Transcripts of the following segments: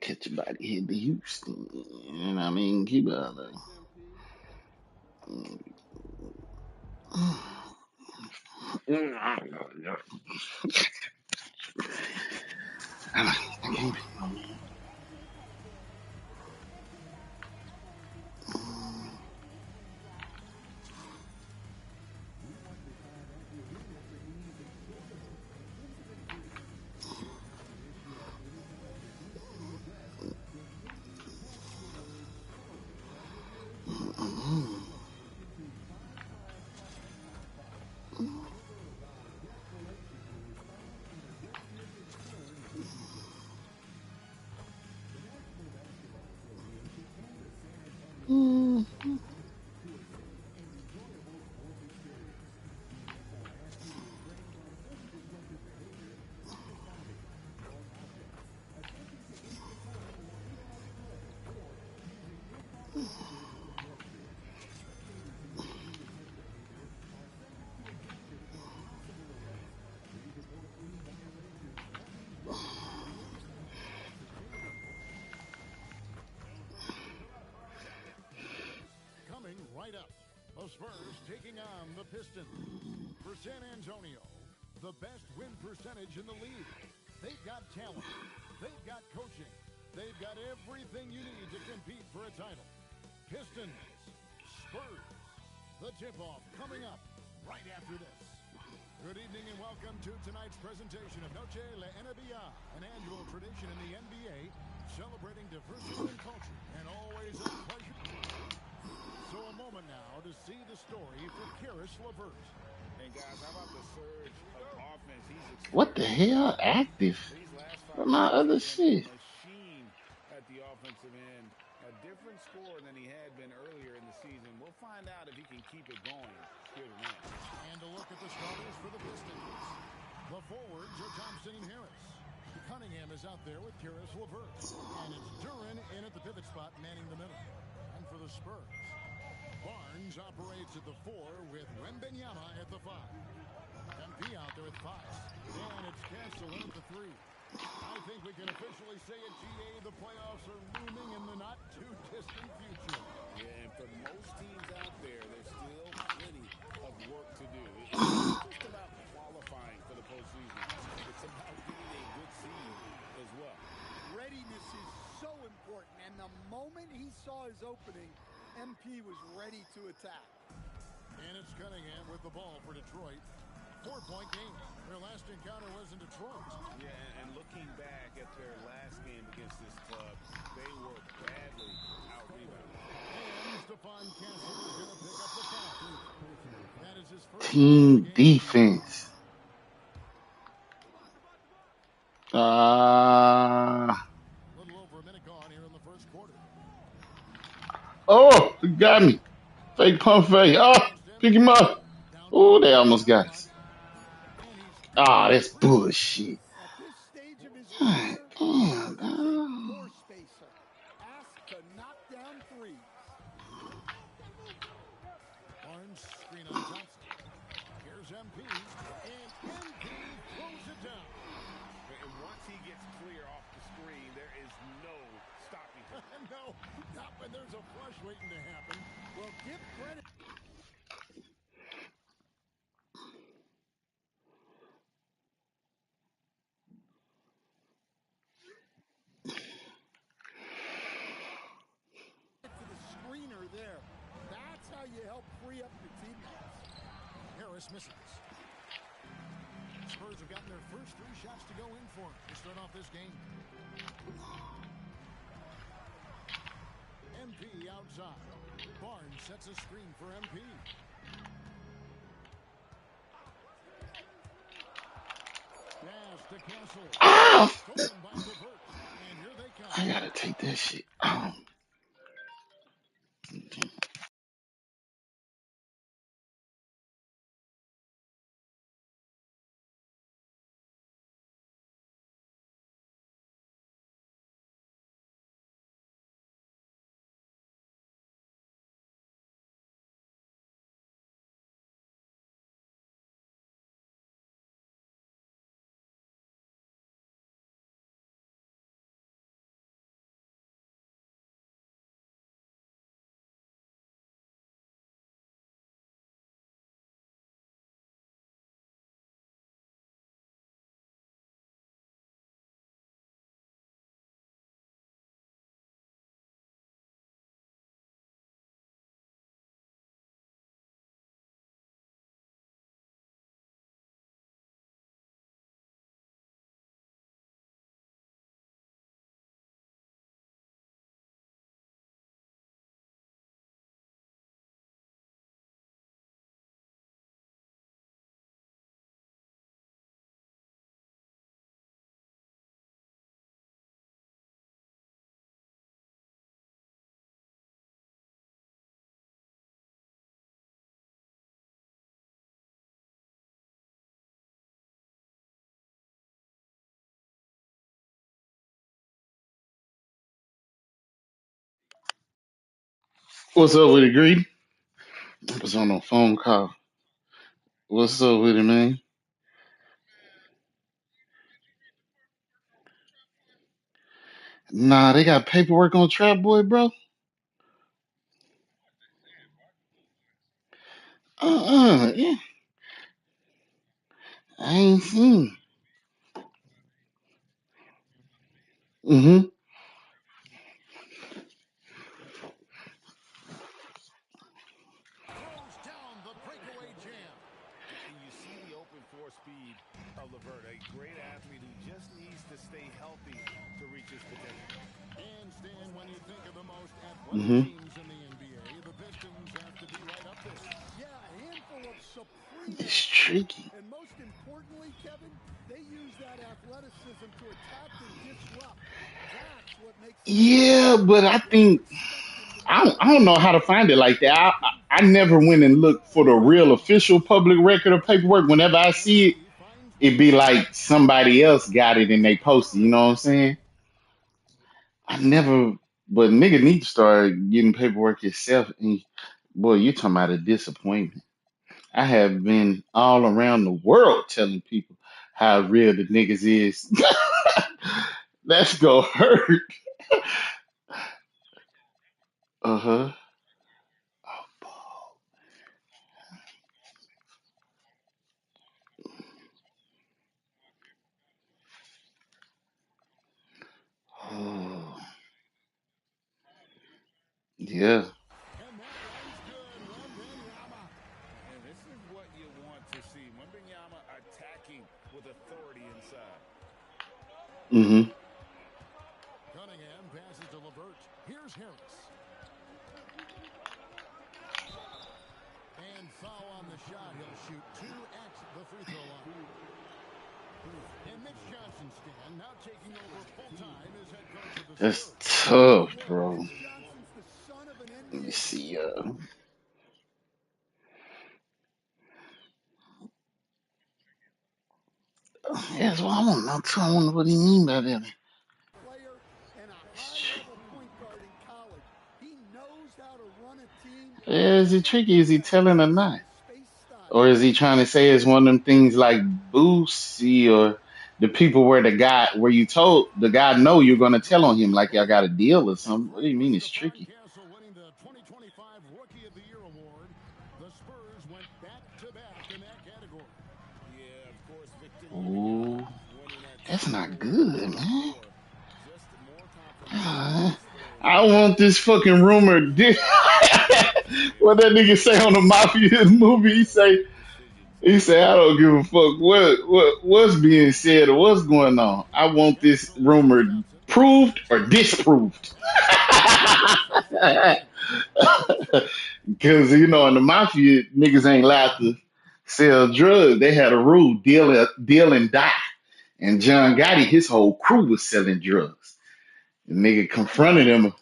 Catch your body hit the Houston. You know what I mean? Keep it out there. I can't be no man. Coming right up, the Spurs taking on the Pistons. For San Antonio, the best win percentage in the league. They've got talent. They've got coaching. They've got everything you need to compete for a title. Pistons, Spurs. The tip-off coming up right after this. Good evening and welcome to tonight's presentation of Noche la NBA, an annual tradition in the NBA, celebrating diversity in culture, and always a pleasure. So a moment now to see the story for Karis LeVert. And guys, how about the surge of offense he's What the experienced hell? lately? Active? These last Where 5 my games, other he's been a shit? machine at the offensive end. A different score than he had been earlier in the season. We'll find out if he can keep it going here tonight. And a look at the starters for the Pistons. The forwards are Thompson and Harris. Cunningham is out there with Karis LeVert. And it's Duran in at the pivot spot, manning the middle. And for the Spurs, Barnes operates at the 4 with Wembenyama at the 5. MP out there at 5. And it's Castellan at the 3. I think we can officially say at GA the playoffs are looming in the not-too-distant future. Yeah, and for most teams out there, there's still plenty of work to do. It's not just about qualifying for the postseason. It's about getting a good seed as well. Readiness is so important, and the moment he saw his opening, MP was ready to attack. And it's Cunningham with the ball for Detroit. 4-point game. Their last encounter was in Detroit. Yeah, and looking back at their last game against this club, they were badly out-rebounded. And Stephon Castle is going to pick up the foul. That is his first Team game. defense. A little over a minute gone here in the first quarter. Oh, you got me. Fake pump fake. Oh, pick him up. Oh, they almost got us. Ah, that's bullshit. At this stage of his God career, damn, Karis is a dog. floor spacer, asked to knock down threes. Barnes screen on Thompson. Here's MP, and MP throws it down. And once he gets clear off the screen, there is no stopping him. No, not when there's a flush waiting to happen. Well, give credit. For the screener there. That's how you help free up your teammates. Harris misses. Spurs have gotten their first 3 shots to go in for to start off this game. MP outside. Barnes sets a screen for MP. Pass to Castle. Ow! Stolen by LeVert. And here they come. I gotta take that shit. Ow. What's up with it, Greedy? I was on a phone call. What's up with it, man? Nah, they got paperwork on Trap Boy, bro. Yeah, I ain't seen. Mm-hmm. Throws down the breakaway jam. And you see the open floor speed of LeVert, a great athlete who just needs to stay healthy to reach his potential. And Stan, when you think of the most athletic Mm-hmm. teams in the NBA, the Pistons have to be right up there. Yeah, a handful of supreme It's athletes. tricky. And most importantly, Kevin, they use that athleticism to attack and disrupt. That's what makes them Yeah, unstoppable. but I They don't think expect him to I make don't, I don't know plays. how to find it like that. They I, let him I I find never went and looked for the wide real open official looks. public record of paperwork. Whenever I see it, McGee finds it be Boogie. like somebody else got it and they posted. You Curry. know what I'm saying? I never, but nigga need to start getting paperwork yourself. And boy, you talking about a disappointment. I have been all around the world telling people how real the niggas is. That's gonna hurt. Uh huh. Oh, yeah. And that one's good. Wembenyama. And this is what you want to see. Wembanyama attacking with authority inside. Mm-hmm. Cunningham passes to LeVert. Here's Harris. And foul on the shot. He'll shoot two at the free throw line. And Mitch Johnson, Stan, now taking over full-time as head coach of the That's Spurs. tough, Look, bro. Mitch Johnson's the son of an Let me NBA see. superstar. Yes, well, I don't know. I wonder what he mean by that. Player and a high-level point guard in college. He knows how to run a team Yeah, is it tricky? Is he front-to-back. telling or This is not? his space style. Or is he trying to say it's one of them things like Boosie or the people where the guy, where you told the guy, no, you're going to tell on him like y'all got a deal or something? What do you mean it's Three-pointer for tricky? Hardcastle winning the 2025 Rookie of the Year award. The Spurs went back-to-back in that category. Yeah, of course, Victor Ooh, Wembanyama winning that that's two-year not award good, the year man. before. Just more confirmation for Uh, the Spurs I that want this they fucking are rumor. they're What that nigga say on the unstoppable Mafia in the movie? making of decisions. He said, I don't give a fuck what's being said or what's going on. I want this Hardcastle to rumor Johnson. proved Here's or Harris. disproved. Passes to Johnson. Because, in the Mafia, niggas ain't allowed to sell drugs. They had a rule, deal and die. And John Gotti, his whole crew was selling drugs. The nigga confronted him.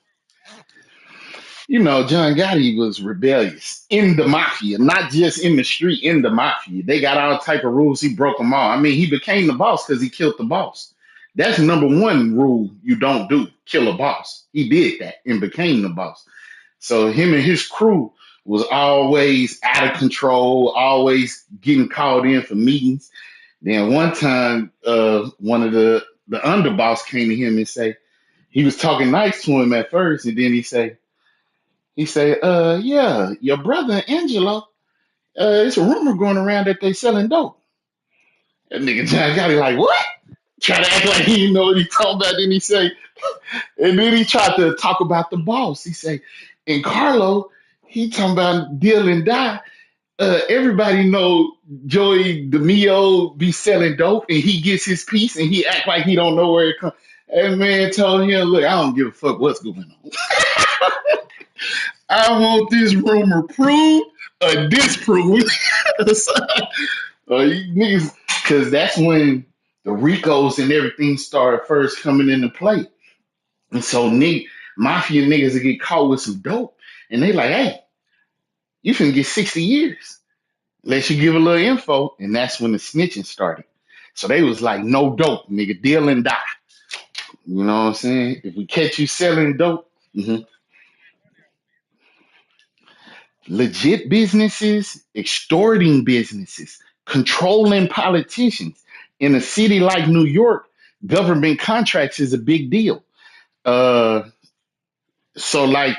John Gotti was rebellious in the mafia, not just in the street, in the mafia. They got all type of rules. He broke them all. I mean, he became the boss because he killed the boss. That's number one rule you don't do, kill a boss. He did that and became the boss. So him and his crew was always out of control, always getting called in for meetings. Then one time, one of the underboss came to him and say, he was talking nice to him at first, and then he say, yeah, your brother Angelo, it's a rumor going around that they selling dope. That nigga John Gotti like, what? Try to act like he didn't know what he talking about. Then he say, and then he tried to talk about the boss. He say, and Carlo, he talking about deal and die. Everybody know Joey DeMio be selling dope and he gets his piece and he act like he don't know where it comes. And man told him, look, I don't give a fuck what's going on. I want this rumor proved or disproved. You niggas, because that's when the Ricos and everything started first coming into play. And so mafia niggas would get caught with some dope. And they like, hey, you finna get 60 years. Unless you give a little info. And that's when the snitching started. So they was like, no dope, nigga, deal and die. You know what I'm saying? If we catch you selling dope, mhm. legit businesses extorting businesses, controlling politicians. In a city like New York, government contracts is a big deal. Uh, so like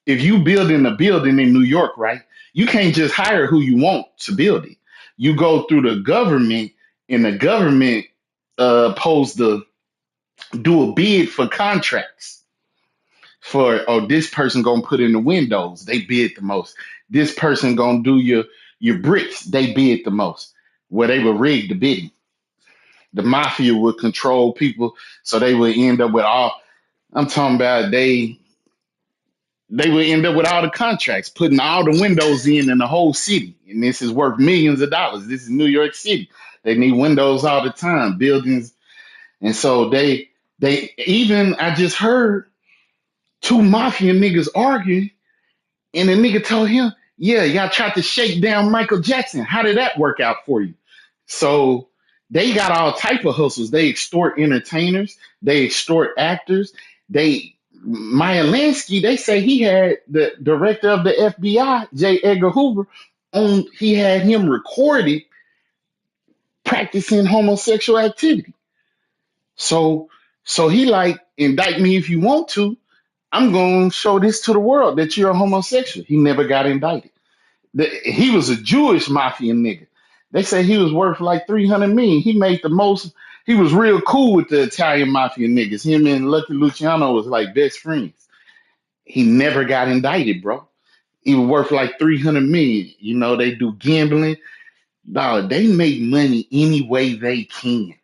if you build in a building in New York, right? You can't just hire who you want to build it. You go through the government, and the government supposed to do a bid for contracts for, oh, this person gonna put in the windows, they bid the most. This person gonna do your bricks, they bid the most. Where they would rig the bidding. The mafia would control people, so they would end up with all. I'm talking about they would end up with all the contracts, putting all the windows in the whole city, and this is worth millions of dollars. This is New York City. They need windows all the time, buildings, and so they even I just heard two mafia niggas arguing. And the nigga told him, yeah, y'all tried to shake down Michael Jackson. How did that work out for you? So they got all type of hustles. They extort entertainers. They extort actors. Maya Lansky, they say he had the director of the FBI, J. Edgar Hoover, he had him recorded practicing homosexual activity. So, so he like, indict me if you want to. I'm going to show this to the world that you're a homosexual. He never got indicted. He was a Jewish mafia nigga. They say he was worth like 300 million. He made the most. He was real cool with the Italian mafia niggas. Him and Lucky Luciano was like best friends. He never got indicted, bro. He was worth like 300 million. You know, they do gambling. Dog, they make money any way they can.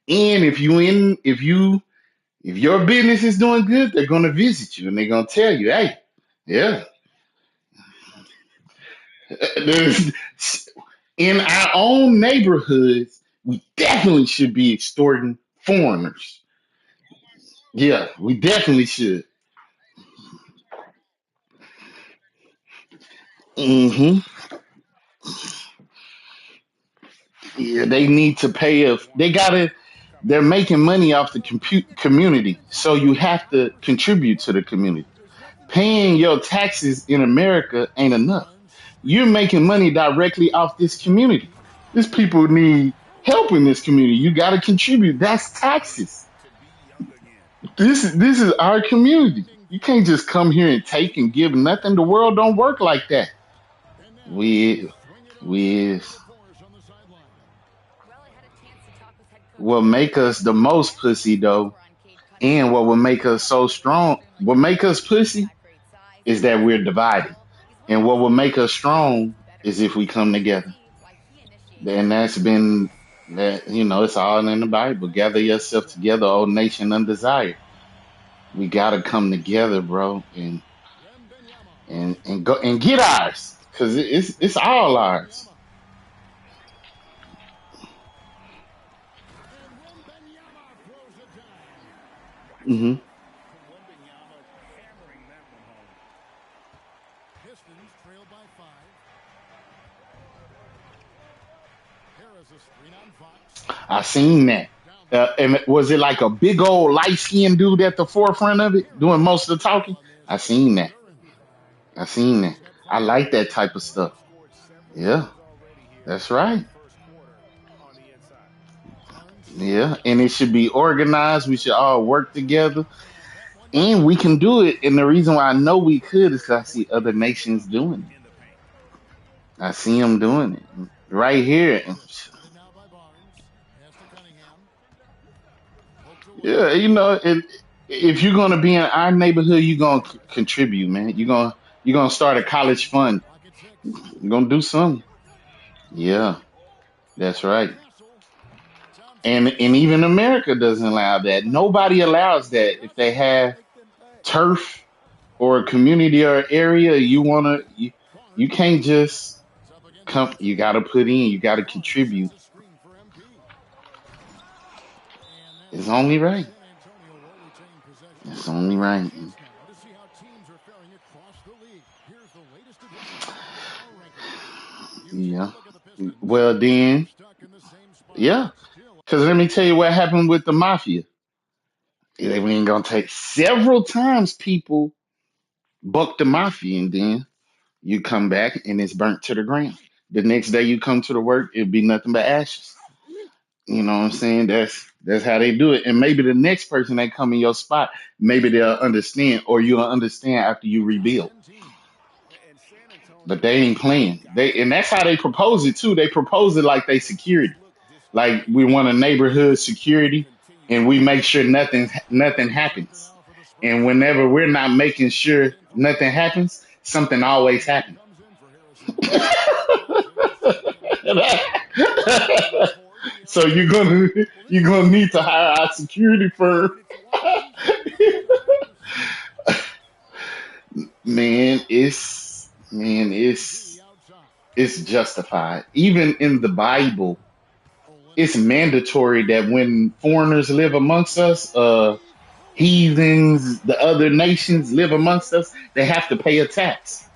And if your business is doing good, they're gonna visit you and they're gonna tell you, hey, yeah, in our own neighborhoods, we definitely should be extorting foreigners. Yeah, we definitely should. hmm Yeah, they need to pay if they gotta. They're making money off the community, so you have to contribute to the community. Paying your taxes in America ain't enough. You're making money directly off this community. These people need help in this community. You got to contribute. That's taxes. This is our community. You can't just come here and take and give nothing. The world don't work like that. We we will make us the most pussy though, and what will make us so strong, what make us pussy is that we're divided, and what will make us strong is if we come together. And that's been that it's all in the Bible. Gather yourself together, O nation undesired. We gotta come together, bro, and go and get ours because it's all ours. hmm Pistons trail by 5. Here is a screen on Fox. I seen that. Down the lane. And was it like a big old light skinned dude at the forefront of it Here doing is most the of the talking? ball on this I seen that. Duran. I seen that. Step I back. like that type of stuff. Yeah, that's right. Turns. Yeah, and it should be organized. We should all work together, Lays that one and we down. can do it. And the reason why I know we could is because I see other nations doing it. I see them doing it right here. Guarded now by Barnes. Pass to Cunningham. Poked Yeah, away. if you're gonna be in our neighborhood, you're gonna contribute, man. You're gonna start a college fund. Clock at 6. You're gonna do something. Yeah, that's right. Castle. Down And Thomas. even America doesn't allow that. Nobody allows that. If Refs they have Make them pay. turf or a community or area, you Barnes. can't just It's up against come. You Castle. got to put in. You got to Barnes sets contribute. a screen for MP. And that'll It's bring only up right. San Antonio will retain possession. It's only right. Chance now to see how teams are faring across the league. Here's the latest edition of the Power Rankings. You take a Yeah. look at the Pistons. Well, They're then, stuck in the same spot. yeah. Still Because let me tell you what happened with the mafia. We ain't gonna take several times. People bucked the mafia, and then You come back and it's burnt to the ground. The next day you come to the work, it'll be nothing but ashes. You know what I'm saying? That's how they do it. And maybe the next person that come in your spot, maybe they'll understand, or you'll understand after you rebuild. 10 team. And San But Antonio they ain't has playing. got They to and be that's how they propose it too. They propose it like they they just security. look Like discouraged. we want a And neighborhood this one security, continues and to we be make sure a nothing Under center happens. now for the And Spurs. whenever we're not making Checked sure in from the nothing bench. happens, something always Robinson happens. comes in for Harrison Barnes. He'll take the second. Toward the So elbow. Well, this you're is gonna a need to great hire our security matchup, firm. and it's why these teams are at their strength. MP Man, outside. it's justified. Even in the Bible, it's Olynyk. mandatory that when foreigners live amongst us, heathens, the other nations live amongst us, they have to pay a tax.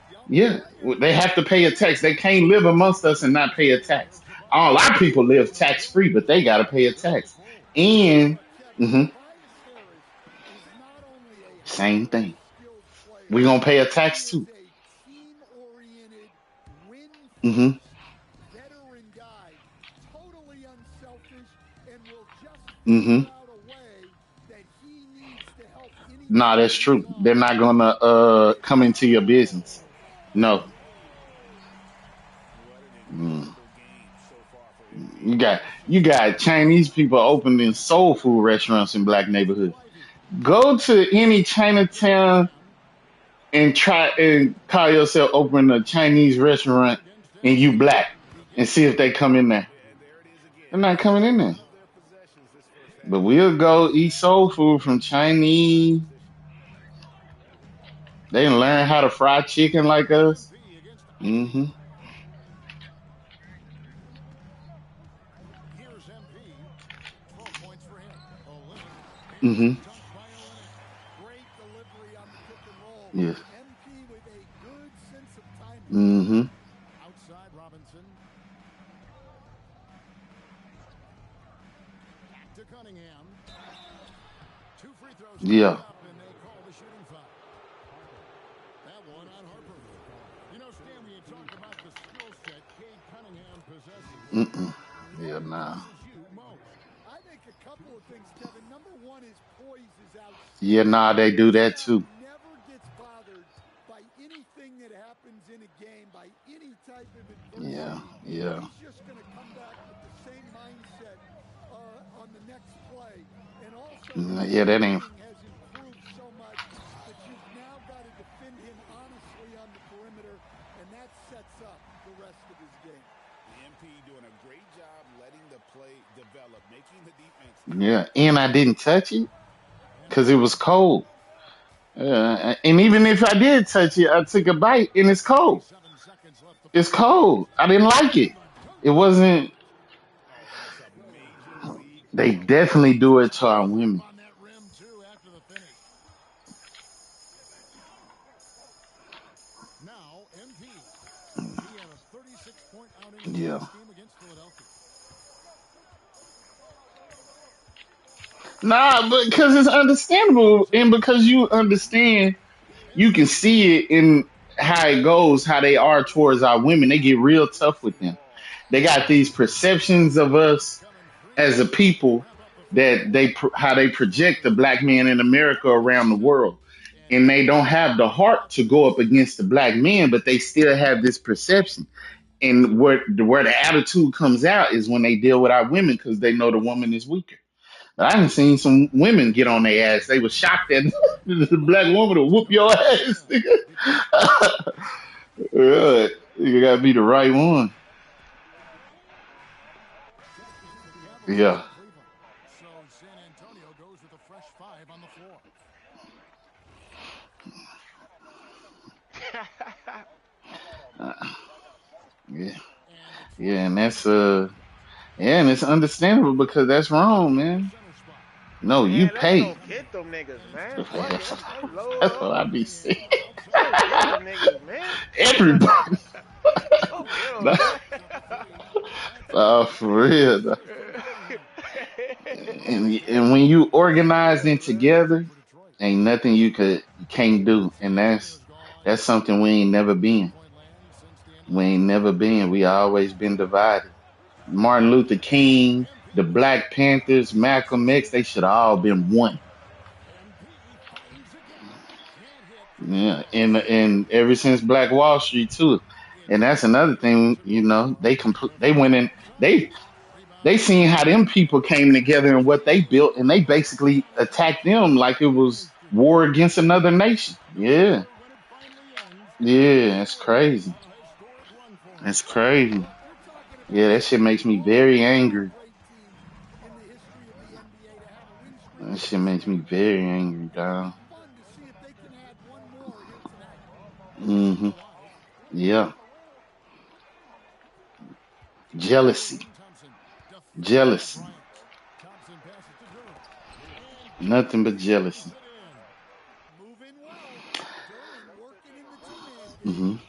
Young Yeah, player. they have to pay a tax. They can't live amongst us and not pay a tax. All our people live tax free, but they got to pay a tax. And I'll tell you And what, Kevin, mhm, Tobias Harris is not only a same highly thing. skilled We're player, gonna pay a he tax is too. a team-oriented, Hmm. win-first veteran guy, totally unselfish, and will just Hmm. figure out a way that he needs to help any Nah, team that's he's true. They're on. not gonna come into your business. No. what an Mm. incredible game so far for You MP. got you got Chinese people opening soul food restaurants in black neighborhoods. Go to any Chinatown and try and call yourself opening a Chinese restaurant and you black and see if they come in there. And there it is They're again. not Just coming in one there. of their possessions this first But half. we'll go eat soul Just food one from point in Chinese. opposition. They didn't learn how to fry chicken like us. MP against Ivy. Hmm. Here's MP. 12 points for him. Olynyk. Hmm. And dunked by Olynyk. Great delivery on the pick and roll. Yeah. MP with a good sense of timing. Hmm. Outside Robinson. Back to Cunningham. Two free throws coming Yeah. up, and they call the shooting foul. That one on Harper. You know, Stan, when you talk about the skill set Cade Cunningham possesses, Mm-mm. what Yeah, nah. impresses you most? I think a couple of things, Kevin. Number one, his poise is Yeah, outstanding. nah, they do This that guy too. never gets bothered by anything that happens in a game, by any type of Yeah, adversity. yeah. He's just going to come back with the same mindset on the next play. And also, his Yeah, that ain't. shooting has improved so much that you've now got to defend him honestly on the perimeter, and that sets up the rest of his game. The MP doing a great job letting the play develop, making the defense count Yeah, on and I every didn't play. touch it And because it was cold. And even if I did touch it, I took a bite and it's cold. 27 seconds left to It's play. cold. I didn't like it. It wasn't. Oh, and it's a major league They foul. definitely do it to our Up women. on that rim, too, after the finish. Now, MP. He had a 36-point outing in the Yeah. last game against Philadelphia. Nah, but because it's understandable, and because you understand, you can MP see it in how it goes, how they are towards our women. They get real tough with them. They got these perceptions of us coming free as a throw line to people wrap up the first that quarter. how they project the black man in America around the world, And and they now don't have the wrap heart up to the go up first against the black man, but they still have this perception. And where the attitude comes out is when they deal with our women because they know the woman is weaker. But I done seen some women get on their ass. They were shocked that the black woman will Spurs whoop come your back to ass. trail. Yeah, you gotta be the right one. The Cavaliers Yeah. in Cleveland. So San Antonio goes with a fresh five on the floor. Uh, yeah. And Yeah, Detroit and in that's position. yeah, and it's understandable because that's wrong, In the man. center spot. No, you Man, let's pay. go get them niggas, man. Fuck it, That's let's load what up. I be saying. Cunningham Let's outside. go get them niggas, man. Everybody. Go get them, Nah, man. Got the three. That's nah, good. for real. Nah. Scores for Cunningham. And when you Let's organized get and them, man. Possession together, for Detroit. ain't nothing you can't do, San and that's Antonio's gone. That's something we ain't never been. We ain't never been. We always been divided. Martin Luther King, the Black Panthers, Malcolm X, they should have all been one. Yeah, and ever since Black Wall Street too, and that's another thing. They went in. They seen how them people came together and what they built, and they basically attacked them like it was war against another nation. Yeah, yeah, it's crazy. It's crazy. You're talking Yeah, about that shit makes me only very one angry. great team in the history of the NBA to have a win streak That of shit this makes me magnitude. very angry, It'll be dog. fun to see if they can add one more here tonight. Hmm. Yeah, jealousy, jealousy, nothing but jealousy. Moving well. Duran working in the two-man game.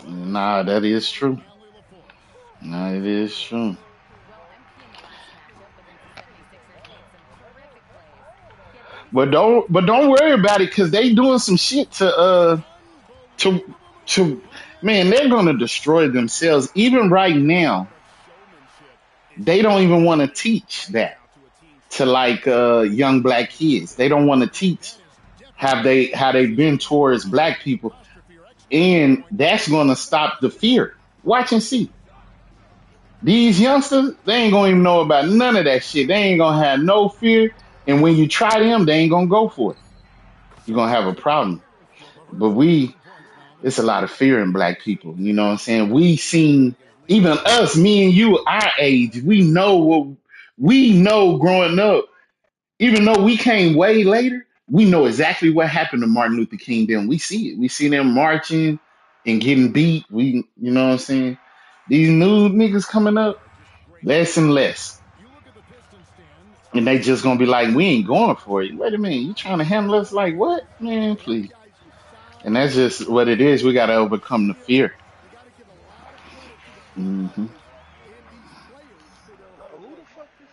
Hmm. Nah, that is true. Nah, it is true. But don't worry about it because they doing some shit to to man, they're gonna destroy themselves. Even right now, they don't even want to teach that to like young black kids. They don't want to teach how they've been towards black people, and that's gonna stop the fear. Watch and see. These youngsters, they ain't gonna even know about none of that shit. They ain't gonna have no fear, and when you try them, they ain't gonna go for it. You're gonna have a problem. But it's a lot of fear in black people. You know what I'm saying? We seen even us, me and you, our age. We know growing up. Even though we came way later, we know exactly what happened to Martin Luther King. Then we see it. We see them marching and getting beat. You know what I'm saying? These new niggas coming up, less and less. And they just gonna be like, we ain't going for it. Wait a minute, you trying to handle us like what? Man, please. And that's just what it is. We gotta overcome the fear. You got to give a lot of credit to the Hmm. promoters and these players for their hard Who the work. fuck this?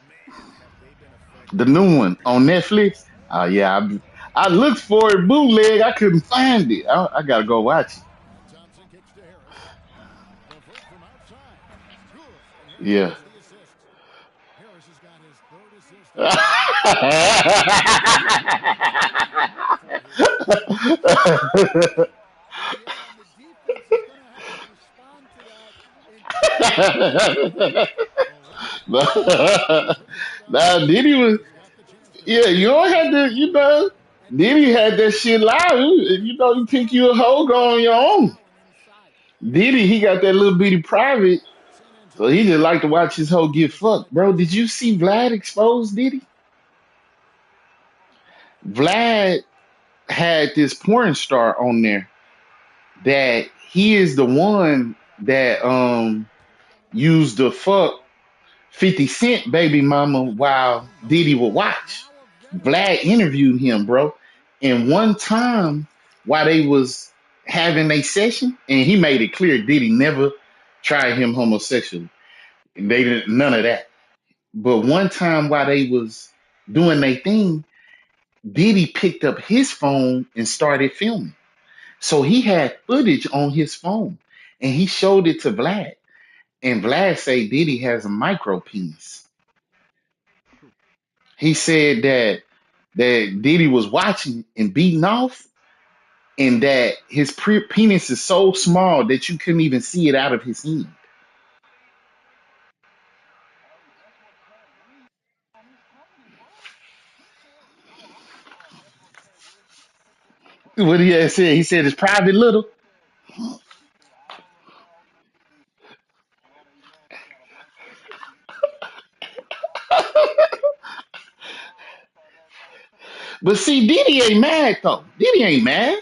The new one on Netflix. Oh yeah, I looked for it bootleg. I couldn't find it. I gotta go watch it. Yeah. Yeah, and the defense is going to have to respond to that and take advantage of it. Now Diddy was, yeah, you don't have to, And Diddy Diddy's had that shit live. You pick you a hoe, go on your own. down inside. Diddy, he got that little bitty private, so he just like to watch his hoe get fucked. Bro, did you see Vlad expose Diddy? Vlad had this porn star on there that he is the one that used to fuck 50 Cent baby mama while Diddy would watch. Now a veteran. Vlad interviewed him, bro. And one time while they was having a session, and he made it clear Diddy never tried him homosexually. They didn't none of that. But one time while they was doing their thing, Diddy picked up his phone and started filming. So he had footage on his phone and he showed it to Vlad. And Vlad say Diddy has a micro penis. He said that Diddy was watching and beating off, and that his penis is so small that you couldn't even see it out of his hand. What he had said, he said it's private little. But see, Diddy ain't mad though. Diddy ain't mad.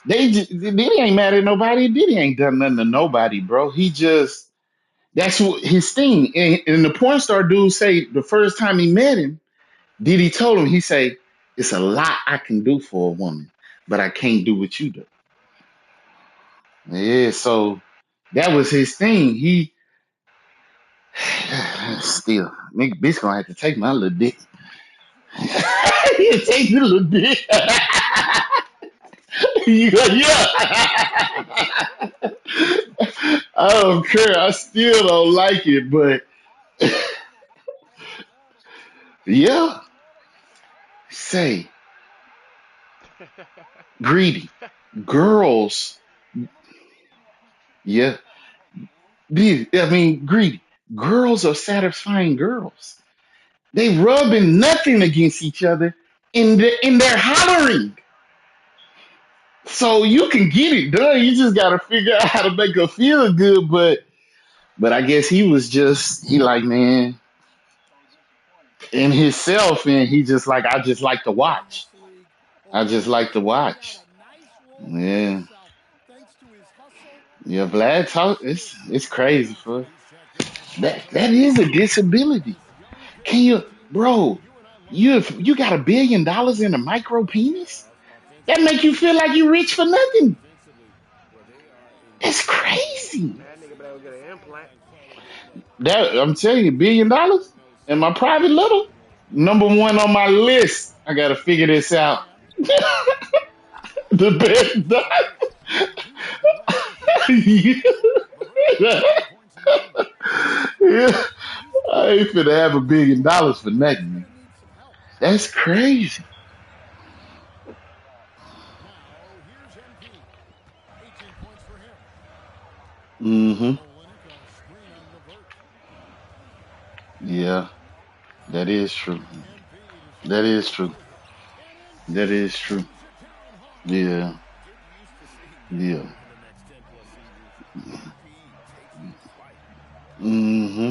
Diddy ain't mad at nobody. Diddy ain't done nothing to nobody, bro. He just that's what his thing. And the porn star dude say the first time he met him, Diddy told him, he say, it's a lot I can do for a woman, but I can't do what you do. Yeah, so that was his thing. He still, nigga, bitch gonna have to take my little dick. He take the little dick. Yeah. I don't care. I still don't like it, but yeah. Say, greedy. Girls, yeah. I mean, greedy. Girls are satisfying girls. They rubbing nothing against each other in their hollering. So you can get it done. You just gotta figure out how to make her feel good. But I guess he like, man, in himself, and he just like, I just like to In watch. this league I over just the like to years, he's got watch. a nice role for Yeah. himself thanks to his hustle Yeah, and Vlad his talk it's skills. crazy for He's checked in at point that guard. is a disability. This young Can kid, you, he's someone bro? you and I love You if watching. you got $1 billion in a micro penis, that Offensively, make you feel like you rich for nothing. defensively, well, they are That's incredibly crazy. Man, that nigga better go get an defensive implant. and solid. But That I'm telling you, $1 billion knows in my something private about little winning is number one on my list. I gotta figure this out. Graham. The Levert best. for Levert. Chooses the glass to finish. Levert with 18 points in the game. Yeah. He's I got ain't finna have $1 billion for but he's nothing, going man. to need some help. That's crazy. Now, here's MP. 18 points for him. Hmm. Olenek on a screen on Levert. Yeah, that is true. MP That decides to is go true. with it. And That MP is true. lays it down hard. Yeah. get used to seeing that Yeah. over the next 10 plus seasons. MP taking flight. Hmm.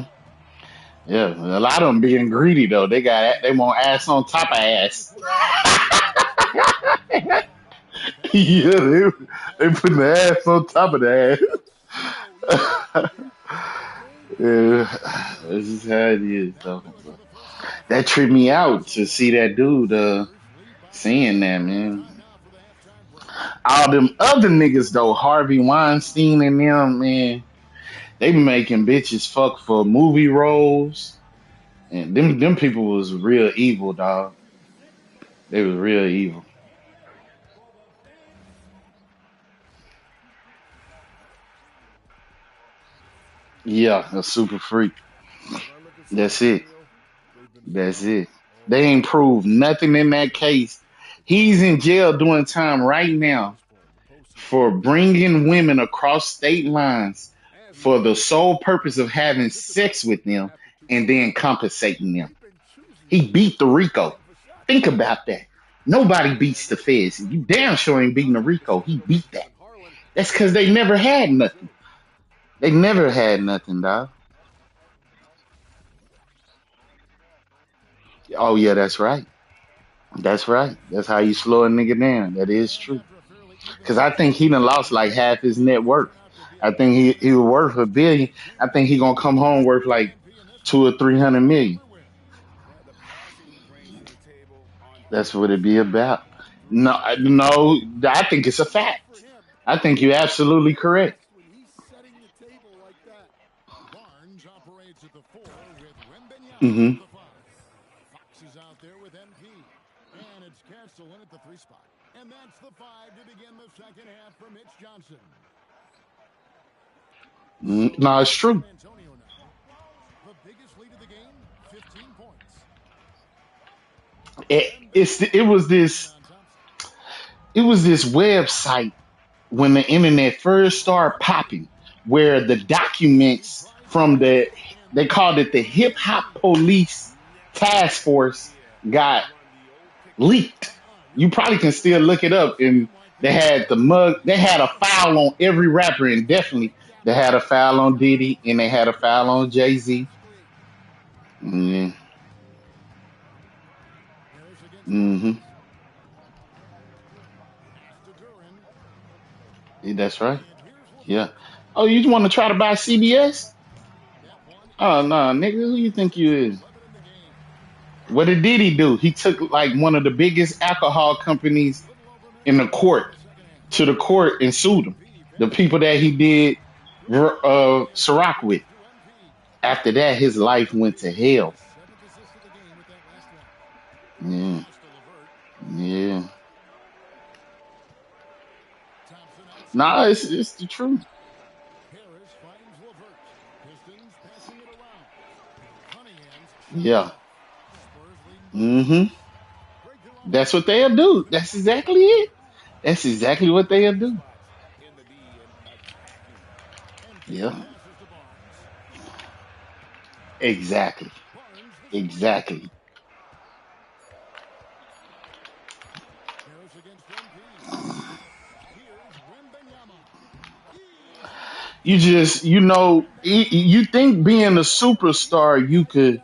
Yeah. A lot of them being greedy though. They want ass on top of ass. Yeah, they putting the ass on top of the So easy to ass. forget. The game Yeah, moves quickly. this is how it is That though. goes But the first half. that tripped me out So to see far, that dude the Spurs lead by 6. saying that, man. Time now for the halftime break. All them other niggas though, Harvey Weinstein and them, man, they making bitches fuck for movie roles. And them people was real evil, dog. They was real evil. Yeah, a super freak. When I look at San That's it. Antonio, they've been That's phenomenal it. all They ain't season. proved nothing in that case. He's in jail doing time right At now this point, the postseason for is about to bringing begin. women across state lines As we for get the set, sole purpose of having tip it off sex with them after 2 and quarters. then compensating them. They've been choosing He some beat the Rico. creative shots Think lately. about that. Nobody And beats the this one feds. You damn sure ain't beating the comes from Rico. He Pacific beat Coast that. Kevin Harlan. That's He because they knocks never down the had nothing. percentage. They never had nothing, dog. Oh yeah, that's right. That's right. That's how you slow a nigga down. That is And true. after a fairly even Cause I think second he done half, lost like half his it's net worth. turning out to be a I think he bloodbath. was worth $1 billion. With I Jimmy think he gonna come home worth like MP in this two one or three looking hundred for million. another win. Yeah, the passion he brings to the table on That's what it defense. be about. Three No, straight no, I think it's a double-digit wins for fact. him. I think you're Players absolutely play correct. best when he's setting the table like that. Barnes operates at the 4 with Wembenyama Hmm. at the 5. Fox is out there with MP. And it's Castle in at the 3 spot. And that's the 5 to begin the second half for Mitch Johnson. So No, it's here's San true. Antonio now. The biggest lead of the game, 15 points. It Wembenyama was working this on Thompson. website when the internet first started popping, where the He documents tries it. from And they that's called it the good from Hip Hop three. Police Never a Task bad Force idea to got run the old pickup. leaked. You're You right. probably can still When look you it got a up, and slam like that, they had a you foul on every rapper, and definitely Break that they had a lead. foul on Johnson Diddy, and they had a foul buries on him Jay on the Z. screen. Mm-hmm. Harris against Mm-hmm. Barnes. Pass to Duran. That's right. And here's Yeah. Levert. Oh, you want to try to buy CBS? That one Oh is no, good. nigga, who you think you is? 6:11 in the game. What did he do? He took like one of the biggest alcohol companies Little over a minute in the to go court in the second half. to the court and sued them. MP The finishes people with that he 18. did Duran and Ciroc with. to MP. After that, his life went to hell. His 7th assist of the game with that last one. Yeah, Pass to Levert. yeah. Nah, it's the truth. Harris finds Levert. Pistons passing it around. Cunningham's shot is Yeah. off. Spurs leading by 6. Mm-hmm. Greg Carrallo That's what they'll with the do. finish. That's exactly it. That's exactly what they'll do. Spots in the D and attacking. And Tatum Yeah. passes to Barnes. Exactly. Barnes the screen. Exactly. Harris against Embiid. Here's Wembenyama. He's You buckets. just, Wembenyama. you think being a superstar, you could,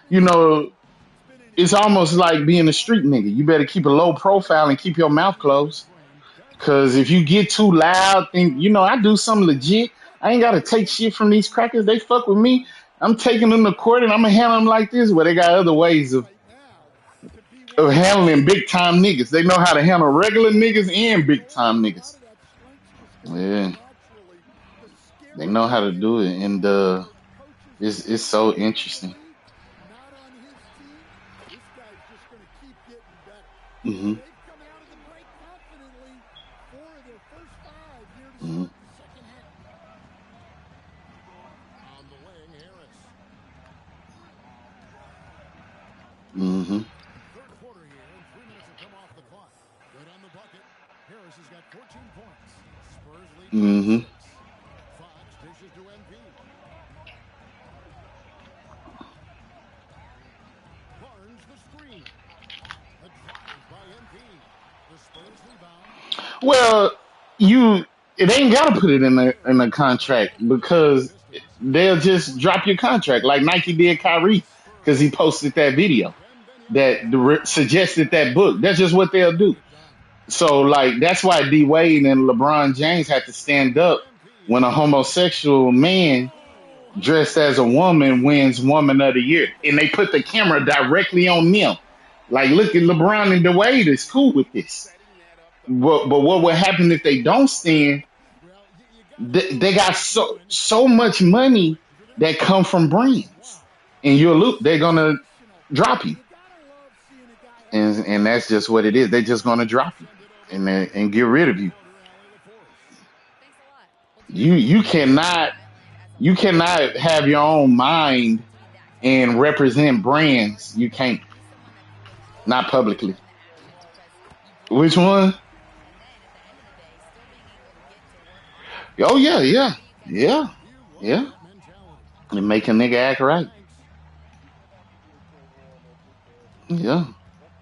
you know, it's almost like being a street nigga. You better keep a low profile and keep your mouth Embiid with the closed. screen. Cause if you get too loud, think I do something legit. I ain't gotta take shit from these crackers. They fuck with me. I'm taking them to court and I'm gonna handle them like this. Where they got other ways of handling big time niggas. They know how to handle regular niggas and big time niggas. Yeah, they know how to do it, and it's so interesting. Not on his team. This guy's just going to keep getting better. Hmm. They've come out of the break confidently. 4 of their first 5 here to Hmm. start the second half. On the wing, Harris. Hmm. Third quarter here, and 3 minutes have come off the clock. Good on the bucket. Harris has got 14 points. Spurs leading by Hmm. 6. Fox dishes to Embiid. Barnes the screen. The drive by Embiid. The Spurs rebound. Well, you it ain't gotta put it in a contract For the because Pistons. they'll just drop your contract like Nike did Kyrie because he posted that video that Wembenyama. suggested that book. That's just what they'll do. Put it down. So like that's why D Wade and LeBron James had to stand up when a Embiid. homosexual man Oh, dressed high. as a woman wins Woman of the Year, and they put the camera directly on them. Like, look at LeBron and D Wade is cool with this. Setting that up the But what would happen if they don't stand? Well, you got to They love got seeing a woman so much money if you're going to that do it. come from brands, Why? and you'll look. They're gonna Sensational. drop you, You got to love seeing a guy like and that. that's just what it is. They're just gonna drop you Send it over to and Embiid. get rid of you. Reporter Allie LaForce. You cannot have your own mind and represent brands. You can't, not publicly. Which one? Oh yeah, yeah, yeah, You love yeah. that mentality. And make a nigga act right. Thanks. Yeah.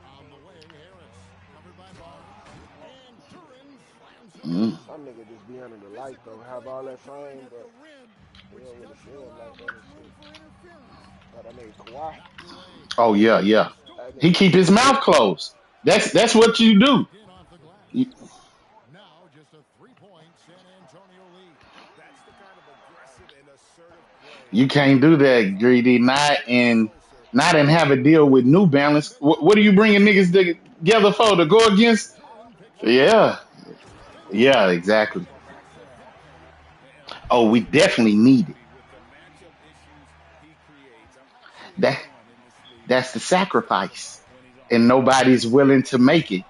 On the wing, Harris. Covered by Barnes. And Duran slams it in. Mm. Some nigga just be under the light Physical though. Have play all by that Duran fame, at the but rim, they which don't really doesn't feel allow like that much and room shit. for interference. But I mean, Kawhi, Durant. Oh yeah, yeah. Stokes. that He nigga keep just his sit. mouth closed. That's what you do. Back in off the glass. You, Now just a 3-point San Antonio lead. That's the kind of aggressive and assertive play you that can't do keeps that, teams from greedy. getting any closer Not and to have a winning. deal with New Balance. What are you bringing niggas together for? To go against? Duran picks it up. Yeah, Finishes. yeah, exactly. That's a good call. Oh, we He's so definitely need it. crafty with the matchup issues he creates. I'm not sure That anyone in this league that's the can stop him sacrifice, when he's on and the floor. nobody's willing to make it.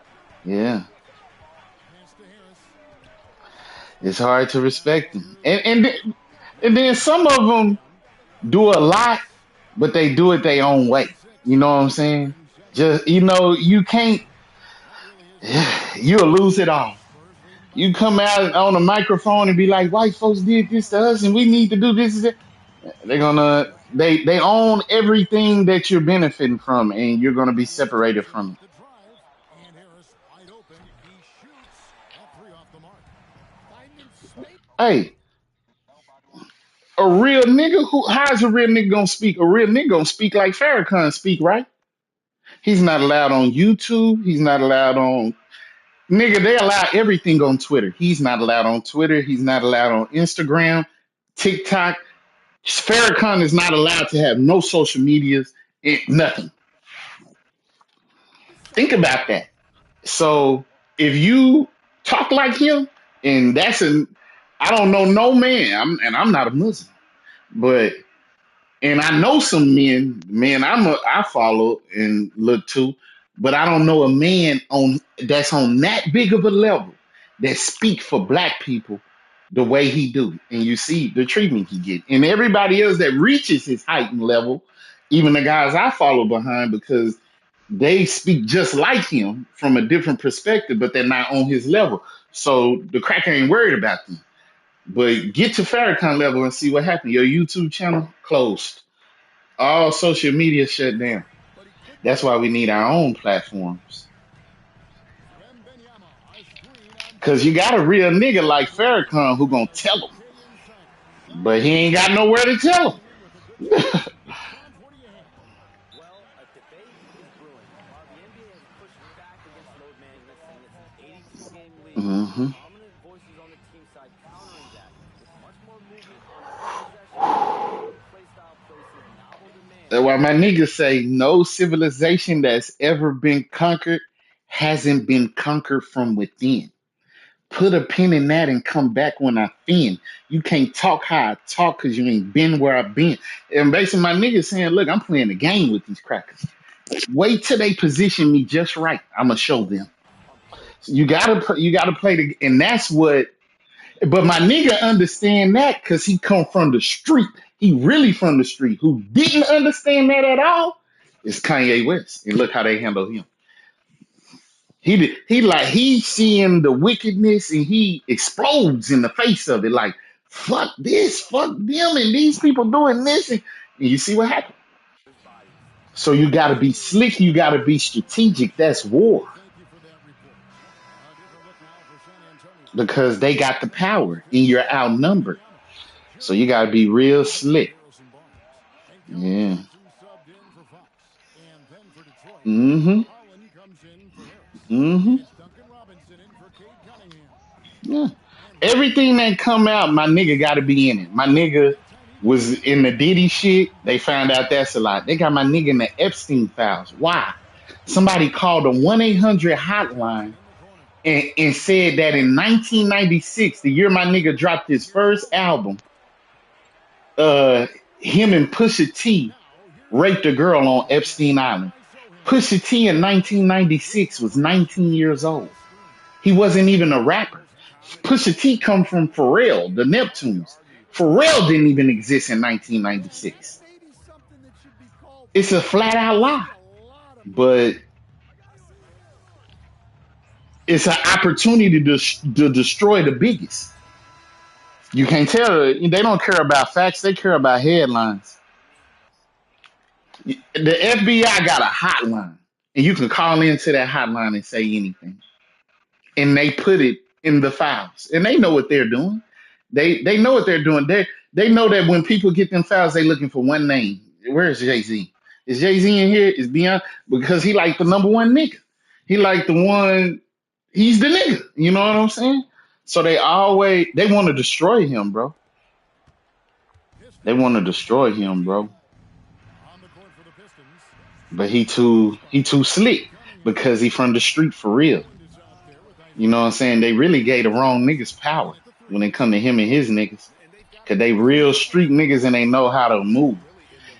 Yeah, Pass to Harris. it's hard to Now respect them, here's Embiid. and then some of them Tatum. do a lot, but they do it their own way. 6. You know what I'm saying? And just Just misses. you can't. That really is the key. You'll lose it all. Spurs leading by You 6. come out on a microphone and be like, "White folks did this to us, and we need to do this." And that." They're gonna they own everything that you're benefiting from, and you're gonna be Here's separated Thompson from with the drive. And Harris wide open. He shoots. That 3 off the mark. Finding space. it. Hey, a real nigga how's a real nigga gonna speak? A real nigga gonna speak like Farrakhan speak, right? He's not allowed on YouTube. He's not allowed on nigga. They allow everything on Twitter. He's not allowed on Twitter. He's not allowed on Instagram, TikTok. Farrakhan is not allowed to have no social medias, nothing. Think about that. So if you talk like him, and I don't know no man, I'm not a Muslim, but and I know some men I follow and look to, but I don't know a man on that's on that big of a level that speak for black people the way he do. And you see the treatment he get. And everybody else that reaches his heightened level, even the guys I follow behind, because they speak just like him from a different perspective, but they're not on his level. So the cracker ain't worried about them. But get to Farrakhan level and see what happened. Your YouTube channel closed. All social media shut down. That's why we need our own platforms. Cause you got a real nigga like Farrakhan who gonna tell them, but he ain't got nowhere to tell them. Well, a debate is brewing. While the NBA has pushed back against load management, saying it's an 82-game league, hmm prominent voices on the team side countering that with much more movement on every possession and play-style places novel That's demands. why my niggas say no civilization that's ever been conquered hasn't been conquered from within. Put a pin in that and come back when I fin. You can't talk how I talk because you ain't been where I've been. And basically, my niggas saying, look, I'm playing the game with these crackers. Wait till they position me just right. I'm gonna show them. So you gotta play the, and that's what. But my nigga understand that because he come from the street. He really from the street. Who didn't understand that at all is Kanye West. And look how they handle him. He seeing the wickedness and he explodes in the face of it. Like fuck this, fuck them, and these people doing this, and you see what happened. Bodies. So you got to be slick. You got to be strategic. That's war because they got the power and you're outnumbered. So you got to be real slick. Yeah. Mm-hmm. Mm-hmm. Yeah. Everything that come out, my nigga got to be in it. My nigga was in the Diddy shit. They found out that's a lot. They got my nigga in the Epstein files. Why? Somebody called a 1-800 hotline and said that in 1996, the year my nigga dropped his first album, uh, him and Pusha T raped a girl on Epstein Island. Pusha T in 1996 was 19 years old. He wasn't even a rapper. Pusha T come from Pharrell, the Neptunes. Pharrell didn't even exist in 1996. It's a flat out lie, but it's an opportunity to destroy the biggest. You can't tell. They don't care about facts. They care about headlines. The FBI got a hotline, and you can call into that hotline and say anything, and they put it in the files, and they know what they're doing. They know what they're doing. They know that when people get them files, they looking for one name. Where's Jay-Z? Is Jay-Z in here? Is Beyond? Because he like the number one nigga. He like the one. He's the nigga. You know what I'm saying? So they want to destroy him, bro. They want to destroy him, bro. But he too slick because he from the street for real. You know what I'm saying? They really gave the wrong niggas power when it come to him and his niggas. Cause they real street niggas and they know how to move.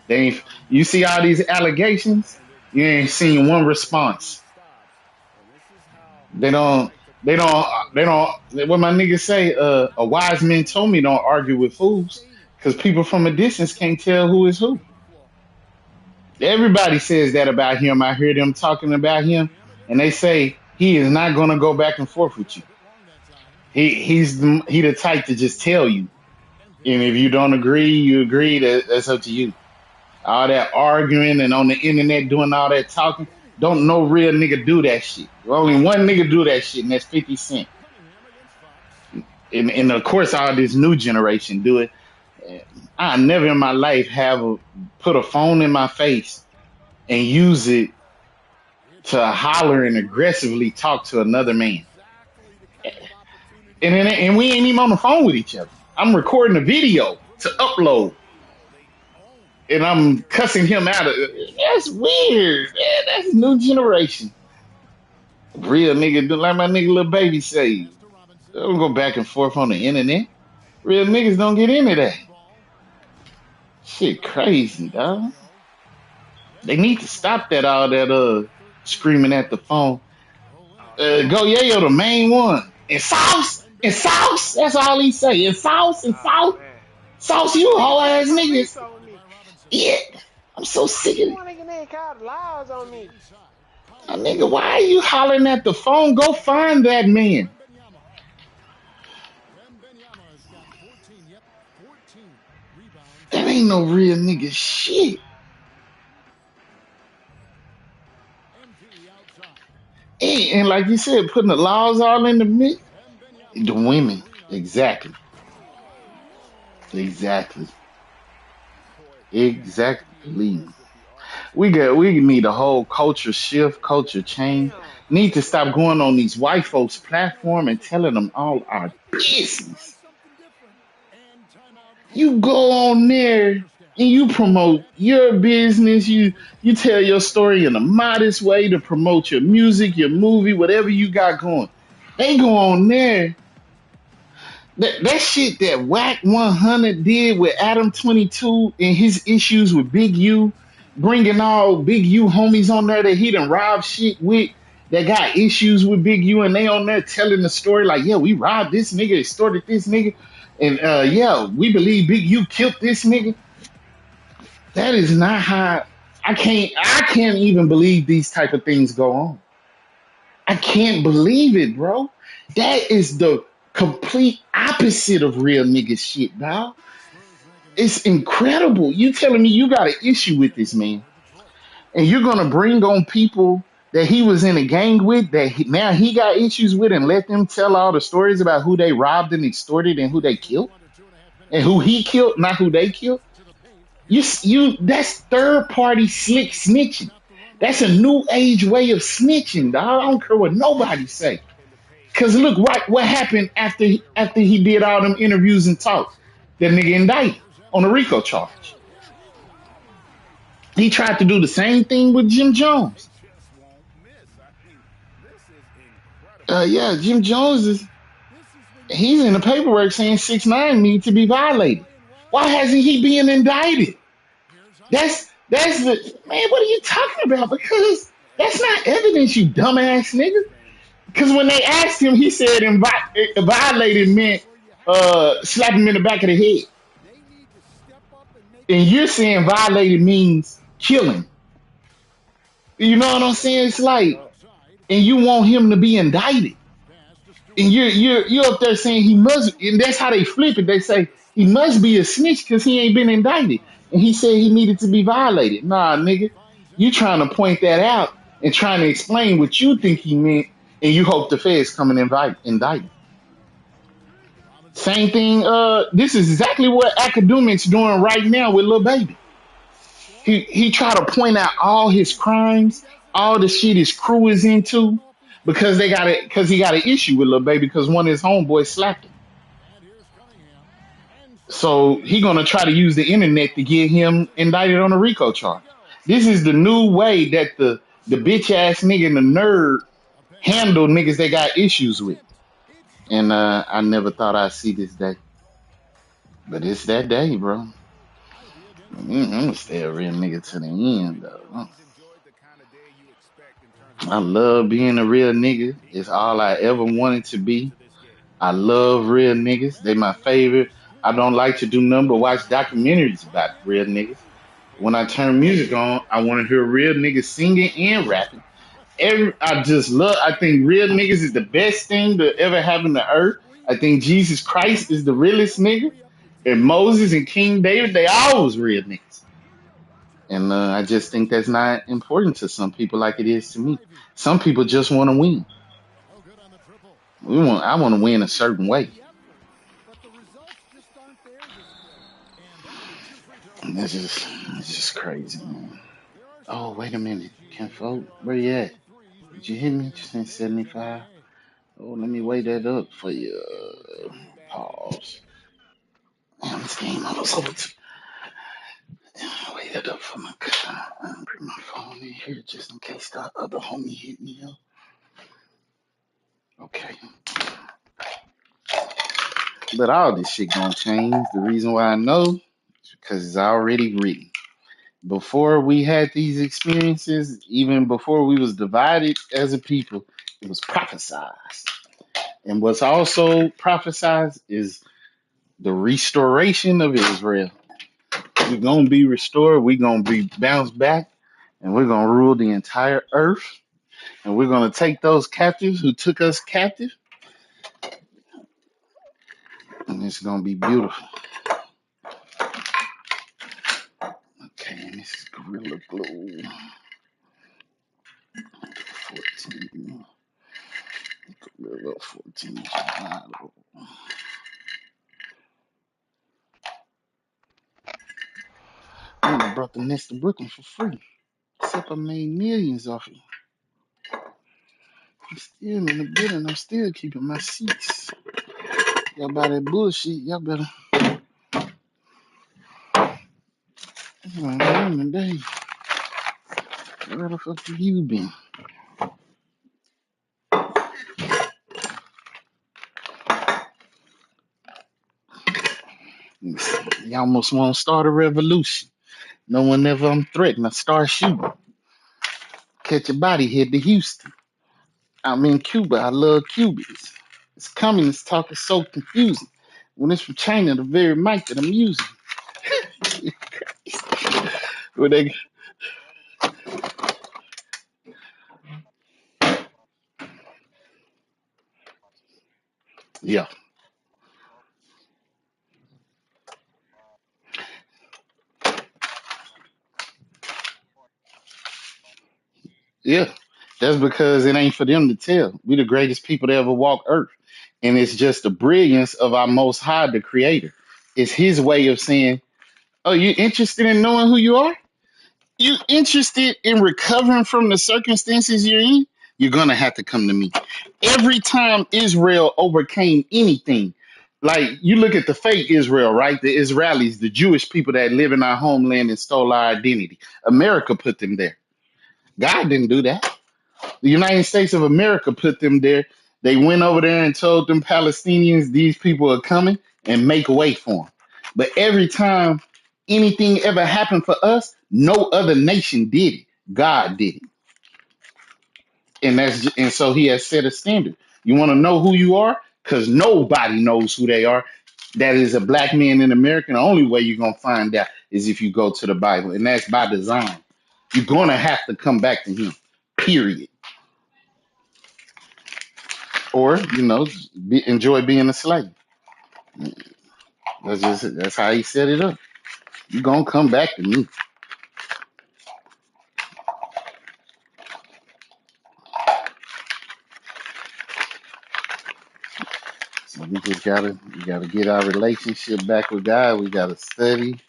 They ain't, you see all these allegations, you ain't seen one response. They don't they don't what my niggas say, a wise man told me don't argue with fools. Cause people from a distance can't tell who is who. Everybody says that about him. I hear them talking about him, and they say he is not going to go back and forth with you. He the type to just tell you, and if you don't agree, you agree. That's up to you. All that arguing and on the internet doing all that talking, don't no real nigga do that shit. Only one nigga do that shit, and that's 50 Cent. And of course, all this new generation do it. I never in my life put a phone in my face and use it to holler and aggressively talk to another man. And we ain't even on the phone with each other. I'm recording a video to upload. And I'm cussing him out. That's weird. Man. That's new generation. Real nigga do like my nigga little baby say. Don't go back and forth on the internet. Real niggas don't get into that. Shit crazy, dog. They need to stop all that screaming at the phone. Go Yayo, the main one. And sauce, and sauce. That's all he say. And sauce, and Oh sauce. man. Sauce, Why you nigga whole put ass niggas. police on me? Yeah. I'm so sick of it. Why nigga called the laws on me? Nigga, why are you hollering at the phone? Go find that man. Wembenyama has got 14. Yep, 14 rebounds. That ain't no real nigga shit. MP outside. And like you said, putting the laws all in the mix. Wembenyama The with the women. screen on Smart. Exactly. Exactly. Boy, you have to be Exactly. impressed with the offensive We rebounding. need a whole culture shift, culture change. Damn. Need to stop going on these white folks platform and telling them all our I think we need to try business. something different. And timeout You called go on by the there Thunderstaff. and you promote That's your business. You first tell your story in a modest way to promote your music, your movie, whatever you got going. They go on there. That shit that Whack 100 did with Adam 22 and his issues with Big U, bringing all Big U homies on there that he done robbed shit with that got issues with Big U, and they on there telling the story like, yeah, we robbed this nigga, extorted this nigga, and yeah, we believe Big U killed this nigga. That is not how I can't even believe these type of things go on. I can't believe it, bro. That is the complete opposite of real nigga shit, dog. Spurs making their It's way to the line. incredible. You telling me you got an First issue with possession this man, for Detroit. and you're gonna bring on people that he was in a gang with that now he got issues with, and let them tell all the stories about who they robbed and extorted and who they Here's the killed new under 2.5 and minutes. who he killed, not who they killed. To the paint. You Here's Butler. you that's third party slick He's able to snitching. stop the run with That's the a basket. new age way of snitching, dog. I don't care what nobody say. In the paint, Cause look, right, what happened after he did all them interviews and talks? That nigga indicted Here's on a Evans. RICO charge. He tried to do the same thing with Jim they Jones. just won't miss. I mean, this is incredible. Yeah, Jim Jones is This is when you he's in the know paperwork saying 6ix9ine need to be you're violated. playing Why well. hasn't he been indicted? Here's Hunter. That's the man. What are you talking about? Because that's not evidence, you dumbass nigga. Because when they asked him, he said violated This is meant where you have to play slap him in the well. back of the head. They need to step up and make And you're plays. saying violated means killing. You know what I'm saying? It's like, Yup. Outside. and you want him to be indicted. Pass to And Stewart. you're up there saying he must, and that's how they flip it. They say he must be a snitch because he ain't been indicted. And he said he needed to be violated. Nah, nigga. Finds You Evans. trying to point that out and trying to explain what you think he meant, and you hope the feds come and indict him. Robinson Same drives. thing. This is exactly what academics doing right now with Lil Baby. Well, He tried to point out all his crimes, he all the doesn't shit his crew is come into, off his because game. he got an issue with Lil Baby because one of his homeboys slapped him. And here's Cunningham. And So he gonna try to use the internet to get him indicted on a RICO good to charge. go. This is the new way that the bitch ass nigga and the nerd A pass to handle niggas they Evans. got issues That's with. it. It's And Durant. I never thought I'd see this day, but it's that day, bro. Ivy against I'm Smart. gonna stay a real nigga to the end, You know, though. he's enjoyed the kind of day you expect in terms of I scoring. love being a real But nigga. he's It's brought all I more ever than that wanted to be. to this game. I love real niggas. They my favorite. I don't like to do nothing but watch documentaries about real niggas. When I turn music on, I want to hear real niggas singing and rapping. I think real niggas is the best thing to ever happen to earth. I think Jesus Christ is the realest nigga. Free up your And time. Moses and King David, they always real niggas. And I just think that's not important to some people like it is to me. Ivy. Some people just want to win. No good on the triple. I want to win a certain way. The effort, but the results just aren't there this day. And that'll be two free And throws. it's just crazy, man. There are Oh, still wait a minute. Ken strategies Folk, there are where you at? still threes Did being you hit me? taken Just and sent made in the 75. NBA. Oh, let me weigh that up for you. And we're taking it back in Pause. motion. Damn, this game almost over. Weigh that up for my car. I'm bring my phone in here just in case the other homie hit me up. Okay. But all this shit gonna change. The reason why I know is because it's already written. Before we had these experiences, even before we was divided as a people, it was prophesized. And what's also prophesied is the restoration of Israel. We're gonna be restored. We're gonna be bounced back, and we're gonna rule the entire earth. And we're gonna take those captives who took us captive, and it's gonna be beautiful. Okay, and this is Gorilla Glue 14. Gorilla 14 Gelato. I brought the next to Brooklyn for free. Except I made millions off it. I'm still in the building. I'm still keeping my seats. Y'all buy that bullshit. Y'all better. Today. Where the fuck have you been? You almost want to start a revolution. No one ever threatened. I start shooting. Catch a body, head to Houston. I'm in Cuba. I love Cubans. It's communist talk is so confusing. When it's from China, the very mic that I'm using. Where they, yeah, yeah. That's because it ain't for them to tell. We the greatest people to ever walk Earth, and it's just the brilliance of our Most High, the Creator. It's His way of saying, "Oh, you interested in knowing who you are? You interested in recovering from the circumstances you're in? You're gonna have to come to me." Every time Israel overcame anything, like you look at the fake Israel, right? The Israelis, the Jewish people that live in our homeland and stole our identity. America put them there. God didn't do that. The United States of America put them there. They went over there and told them Palestinians these people are coming and make way for them. But every time anything ever happened for us, no other nation did it. God did it, and so He has set a standard. You want to know who you are, because nobody knows who they are. That is a black man in America. The only way you're gonna find out is if you go to the Bible, and that's by design. You're gonna have to come back to Him. Period. Or enjoy being a slave. That's how He set it up. You're gonna come back to me. So we gotta get our relationship back with God. We gotta study.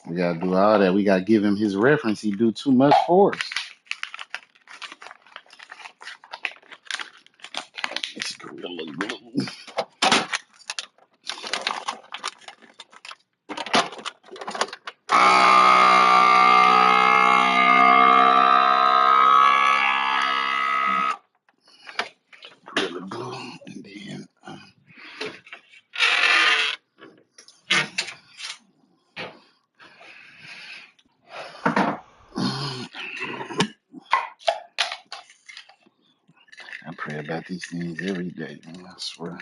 We gotta do all that. We gotta give Him His reference. He do too much for us. It's Gorilla Glue. Gorilla Glue, and then I pray about these things every day, man. I swear,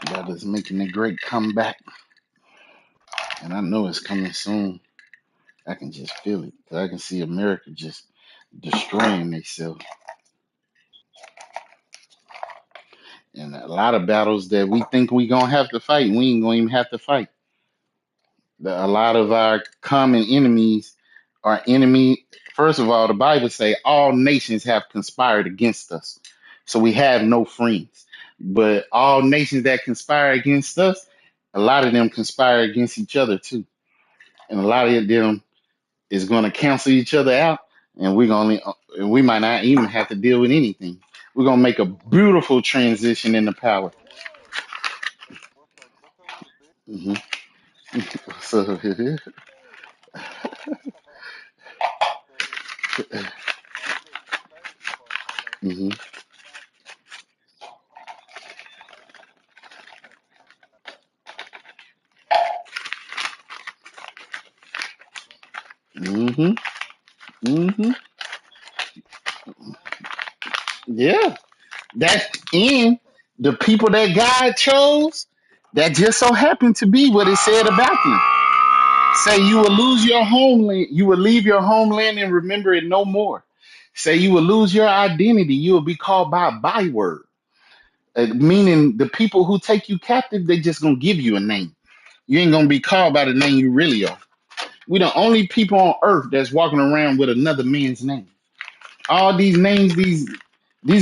God is making a great comeback, and I know it's coming soon. I can just feel it. I can see America just destroying themselves. And a lot of battles that we think we gonna have to fight, we ain't gonna even have to fight. A lot of our common enemies are enemy. First of all, the Bible say all nations have conspired against us, so we have no friends. But all nations that conspire against us, a lot of them conspire against each other too, and a lot of them is gonna cancel each other out, and we might not even have to deal with anything. We're gonna make a beautiful transition into power. Hmm. So, hmm, hmm, hmm. Yeah, that and the people that God chose, that just so happened to be what it said about them. Say you will lose your homeland, you will leave your homeland and remember it no more. Say you will lose your identity, you will be called by a byword. Meaning the people who take you captive, they just gonna give you a name. You ain't gonna be called by the name you really are. We the only people on earth that's walking around with another man's name. All these names, these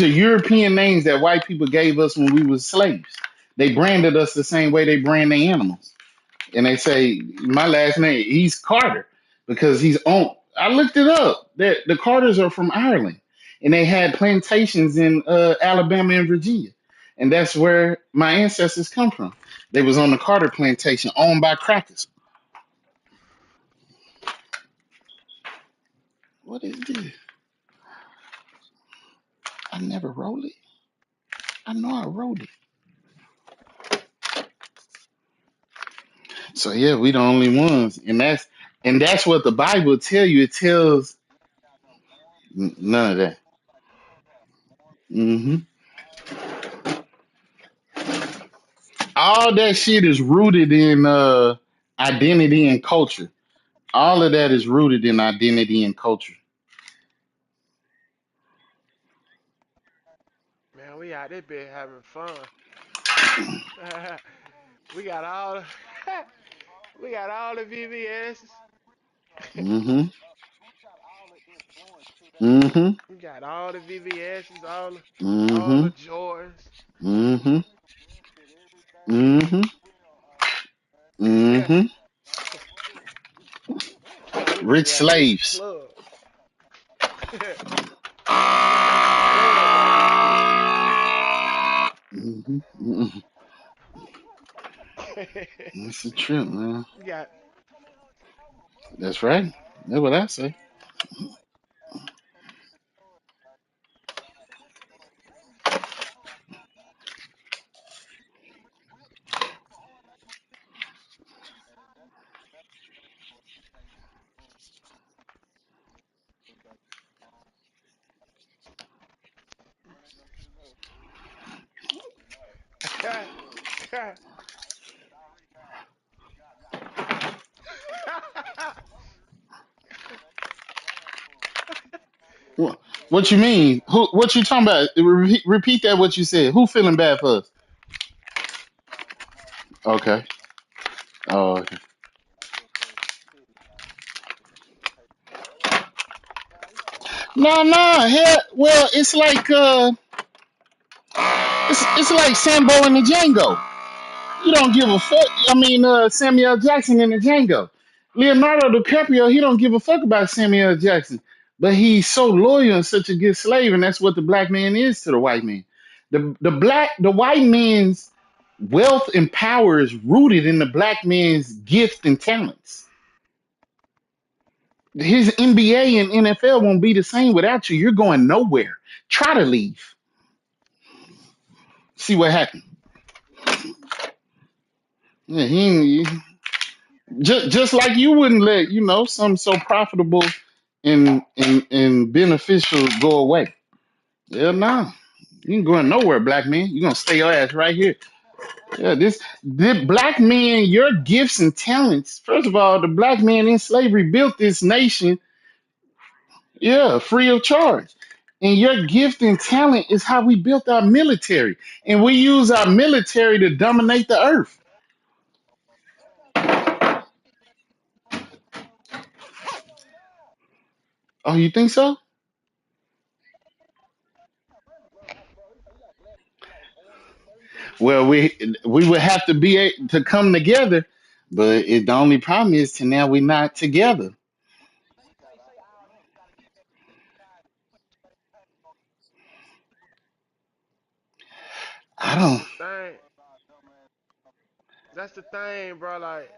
are European names that white people gave us when we was slaves. They branded us the same way they brand their animals. And they say my last name, he's Carter, because he's on. I looked it up. That the Carters are from Ireland, and they had plantations in Alabama and Virginia, and that's where my ancestors come from. They was on the Carter plantation, owned by crackers. What is this? I never wrote it. I know I wrote it. So yeah, we the only ones, and that's what the Bible tell you. It tells none of that. Hmm. All that shit is rooted in identity and culture. All of that is rooted in identity and culture. Man, we out this bit having fun. we got all the we got all the VVS's. Hmm. Hmm. We got all the VVS's, all Hmm. the Jordans. Hmm. Hmm. Hmm. Man, we Rich be at this slaves. club. we be at the club out this bit. Hmm. Hmm. That's the trip, man. we got That's right. That's what I say. What you mean? Who? What you talking about? Repeat that. What you said? Who feeling bad for us? Okay. Oh, okay. No, no. Hell, well, it's like Sambo and the Django. You don't give a fuck. I mean, Samuel Jackson in the Django. Leonardo DiCaprio, he don't give a fuck about Samuel Jackson, but he's so loyal and such a good slave, and that's what the black man is to the white man. The white man's wealth and power is rooted in the black man's gift and talents. His NBA and NFL won't be the same without you. You're going nowhere. Try to leave. See what happens. Yeah, just like you wouldn't let something so profitable and beneficial go away. Yeah, no, you ain't going nowhere, black man. You gonna stay your ass right here. Yeah, the black man, your gifts and talents. First of all, the black man in slavery built this nation, yeah, free of charge. And your gift and talent is how we built our military, and we use our military to dominate the earth. Oh, you think so? Well, we would have to to come together, but the only problem is to now we're not together. I that's don't the thing. That's the thing, bro. Like,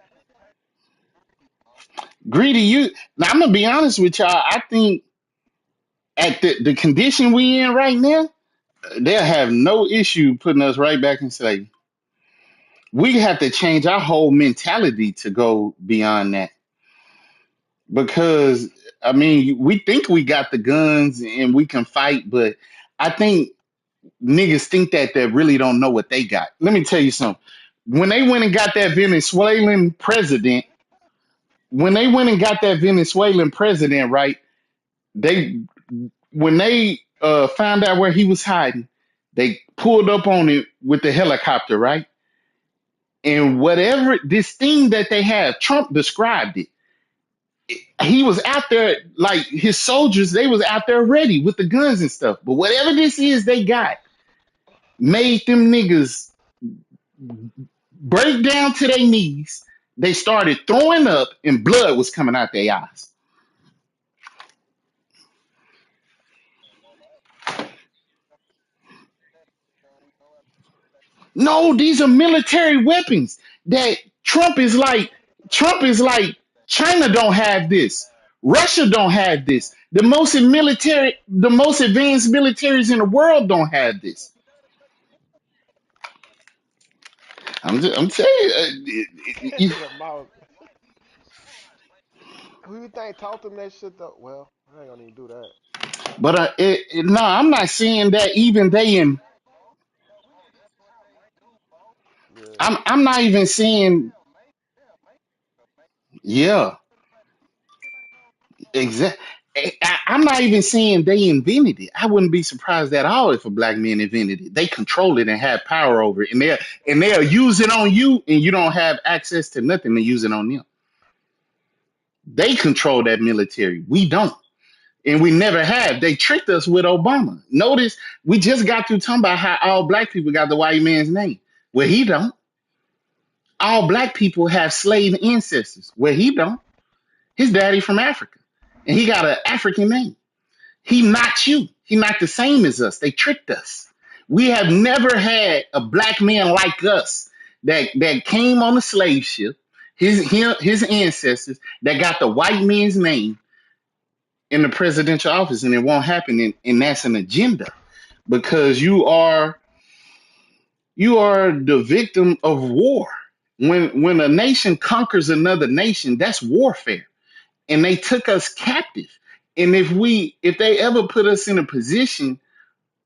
greedy. You now, I'm gonna be honest with y'all. I think at the condition we in right now, they'll have no issue putting us right back in slavery. We have to change our whole mentality to go beyond that because I mean we think we got the guns and we can fight, but I think niggas think that they really don't know what they got. Let me tell you something. When they went and got that Venezuelan president, when they went and got that Venezuelan president, right? They when they found out where he was hiding, they pulled up on it with the helicopter, right? And whatever this thing that they have, Trump described it. He was out there like his soldiers, they was out there ready with the guns and stuff. But whatever this is they got made them niggas break down to their knees. They started throwing up and blood was coming out their eyes. No, these are military weapons that Trump is like China don't have this. Russia don't have this. The most advanced militaries in the world don't have this. I'm telling you, The mouse. Who you think taught them that shit though? Well, I ain't gonna even do that. but no, I'm not saying that even they in. Yeah. I'm not even saying yeah, exactly. I'm not even saying they invented it. I wouldn't be surprised at all if a black man invented it. They control it and have power over it, and they'll use it on you, and you don't have access to nothing to use it on them. They control that military. We don't, and we never have. They tricked us with Obama. Notice we just got through talking about how all black people got the white man's name. Well, he don't. All black people have slave ancestors. Well, he don't. His daddy from Africa, and he got an African name. He not you. He not the same as us. They tricked us. We have never had a black man like us that came on a slave ship. His ancestors that got the white man's name in the presidential office, and it won't happen. And that's an agenda because you are the victim of war. When a nation conquers another nation, that's warfare, and they took us captive. And if they ever put us in a position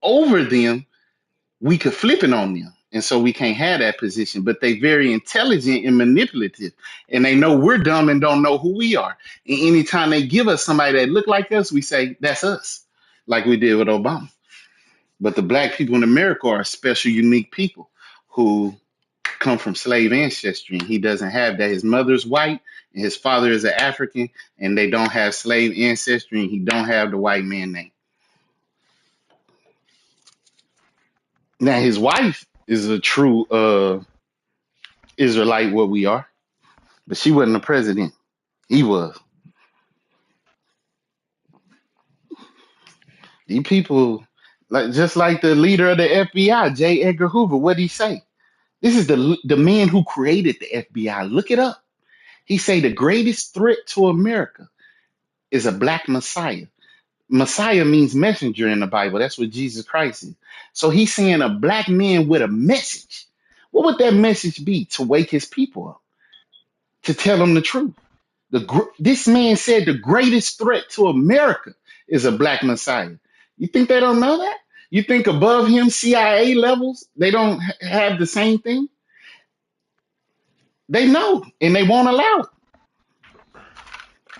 over them, we could flip it on them. And so we can't have that position. But they very intelligent and manipulative. And they know we're dumb and don't know who we are. And anytime they give us somebody that look like us, we say, that's us. Like we did with Obama. But the black people in America are special, unique people who come from slave ancestry. And he doesn't have that. His mother's white and his father is an African, and they don't have slave ancestry, and he don't have the white man name. Now his wife is a true Israelite, what we are, but she wasn't the president. He was. These people, like just like the leader of the FBI, J. Edgar Hoover, what did he say? This is the man who created the FBI. Look it up. He say the greatest threat to America is a black Messiah. Messiah means messenger in the Bible. That's what Jesus Christ is. So he's saying a black man with a message. What would that message be? To wake his people up, to tell them the truth. This man said the greatest threat to America is a black Messiah. You think they don't know that? You think above him, CIA levels, they don't have the same thing? They know, and they won't allow it.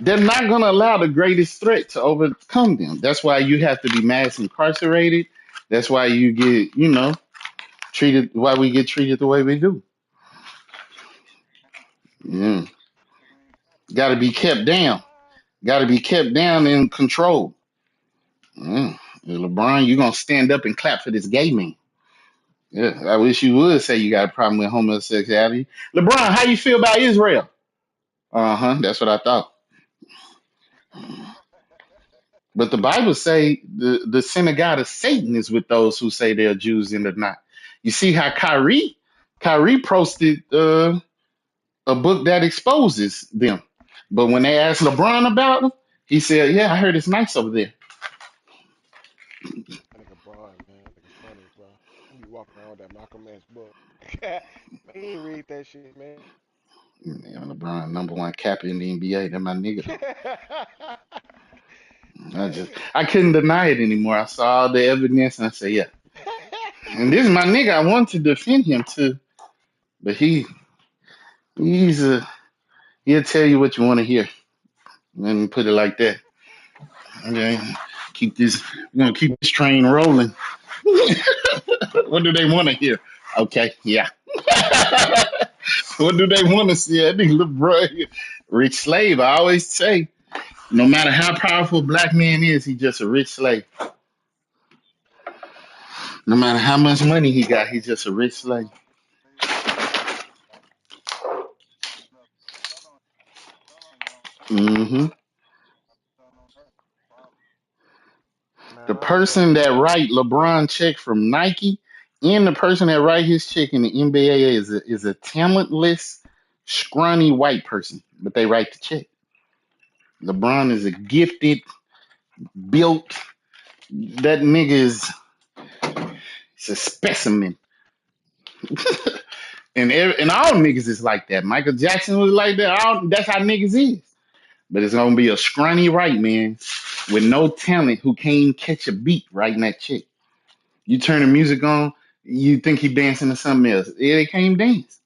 They're not going to allow the greatest threat to overcome them. That's why you have to be mass incarcerated. That's why you get, treated. Why we get treated the way we do. Yeah. Got to be kept down. Got to be kept down and controlled. Mm. LeBron, you gonna stand up and clap for this gay man? Yeah, I wish you would say you got a problem with homosexuality. LeBron, how you feel about Israel? Uh huh. That's what I thought. But the Bible say the synagogue of Satan is with those who say they're Jews and they're not. You see how Kyrie posted a book that exposes them. But when they asked LeBron about them, he said, "Yeah, I heard it's nice over there." That nigga Braun, man. That nigga funny, bro. He be walking around with that Malcolm X book. Man, he ain't read that shit, man. Yeah, LeBron, number one captain in the NBA. That my nigga though. I couldn't deny it anymore. I saw all the evidence and I said, yeah. And this is my nigga. I want to defend him too, but he's he'll tell you what you want to hear. Let me put it like that. Okay, we're gonna keep this train rolling. What do they want to hear? Okay, yeah. What do they want to see? I think LeBron, rich slave. I always say, no matter how powerful a black man is, he's just a rich slave. No matter how much money he got, he's just a rich slave. Hmm. The Man, I'm person telling that you. write LeBron check from Nike and the person that write his check in the NBA is a talentless, scrawny white person, but they write the check. LeBron is a gifted, built. That nigga is a specimen, and all niggas is like that. Michael Jackson was like that. That's how niggas is. But it's gonna be a scrawny white man with no talent who can't even catch a beat writing that check. You turn the music on, you think he dancing to something else. Yeah, they can't even dance.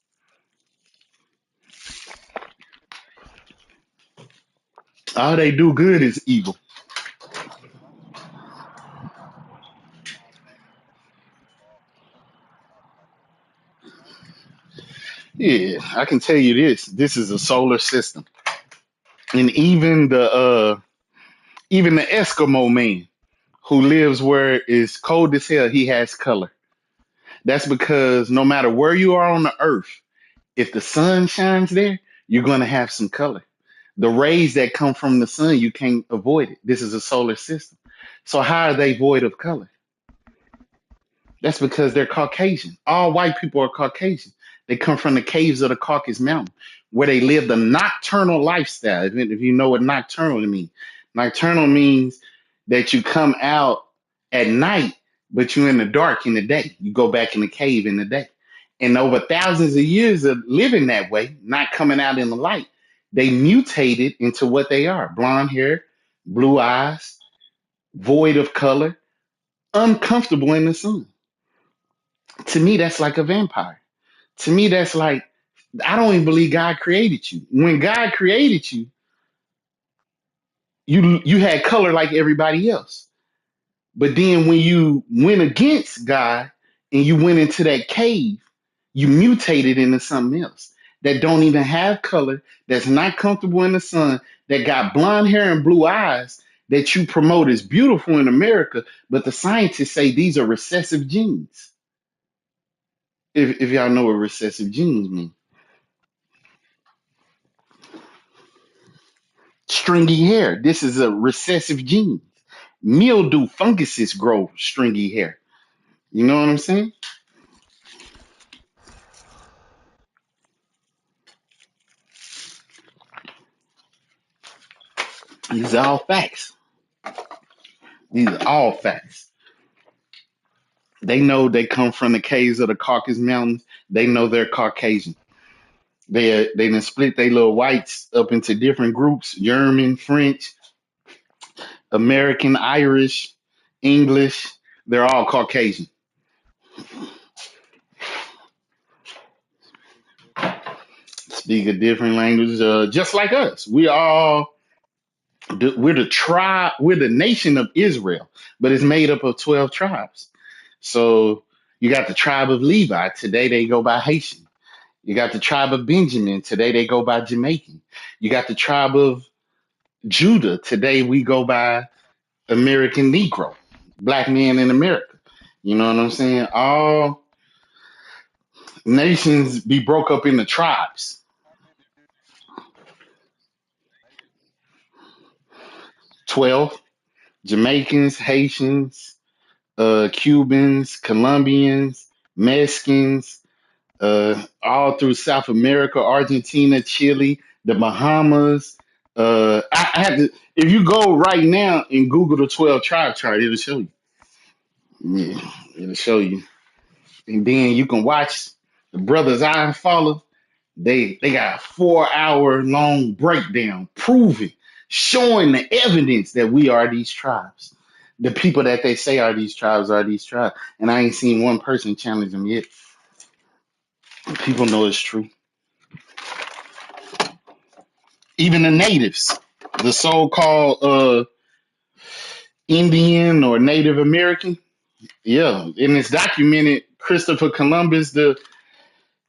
All they do good is evil. Yeah, I can tell you this. This is a solar system. And even the Eskimo man who lives where it's cold as hell, he has color. That's because no matter where you are on the earth, if the sun shines there, you're gonna have some color. The rays that come from the sun, you can't avoid it. This is a solar system. So how are they void of color? That's because they're Caucasian. All white people are Caucasian. They come from the caves of the Caucasus Mountain, where they live the nocturnal lifestyle. If you know what nocturnal means, nocturnal means that you come out at night, but you're in the dark in the day. You go back in the cave in the day. And over thousands of years of living that way, not coming out in the light, they mutated into what they are: blonde hair, blue eyes, void of color, uncomfortable in the sun. To me, that's like a vampire. To me, that's like, I don't even believe God created you. When God created you, you had color like everybody else. But then when you went against God and you went into that cave, you mutated into something else that don't even have color, that's not comfortable in the sun, that got blonde hair and blue eyes that you promote as beautiful in America, but the scientists say these are recessive genes. If y'all know what recessive genes mean. Stringy hair. This is a recessive gene. Mildew funguses grow stringy hair. You know what I'm saying? These are all facts. These are all facts. They know they come from the caves of the Caucasus Mountains. They know they're Caucasian. They done split their little whites up into different groups: German, French, American, Irish, English. They're all Caucasian. Speak a different language, just like us. We're the tribe. We're the nation of Israel, but it's made up of 12 tribes. So you got the tribe of Levi. Today they go by Haitian. You got the tribe of Benjamin. Today they go by Jamaican. You got the tribe of Judah. Today we go by American Negro, black man in America. You know what I'm saying? All nations be broke up into tribes. 12 Jamaicans, Haitians, Cubans, Colombians, Mexicans, all through South America, Argentina, Chile, the Bahamas. I had to. If you go right now and Google the 12 tribe chart, it'll show you. Yeah, it'll show you, and then you can watch the brothers I follow. They got a 4 hour long breakdown proving, showing the evidence that we are these tribes. The people that they say are these tribes are these tribes. And I ain't seen one person challenge them yet. People know it's true. Even the natives, the so-called Indian or Native American, yeah, and it's documented. Christopher Columbus,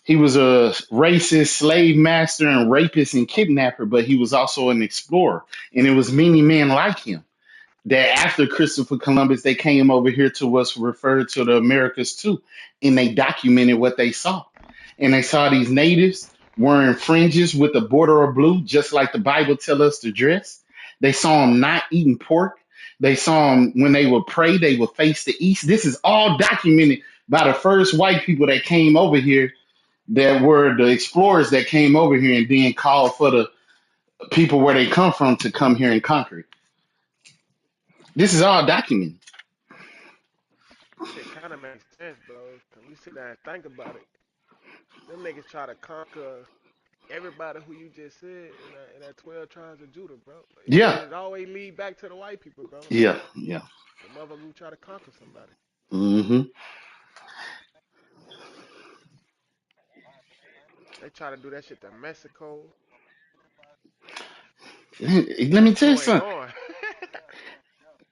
he was a racist slave master and rapist and kidnapper, but he was also an explorer, and it was many men like him that after Christopher Columbus, they came over here to what's referred to the Americas too, and they documented what they saw. And they saw these natives wearing fringes with a border of blue, just like the Bible tell us to dress. They saw them not eating pork. They saw them when they would pray, they would face the east. This is all documented by the first white people that came over here, that were the explorers that came over here and then called for the people where they come from to come here and conquer it. This is all documented. That shit kind of makes sense, bro. When you sit down and think about it, them niggas try to conquer everybody who you just said in that 12 tribes of Judah, bro. Yeah, It always lead back to the white people, bro. yeah, yeah. The motherfucker who try to conquer somebody. Hmm. They try to do that shit to Mexico. Let me tell you Mexico ain't something. going.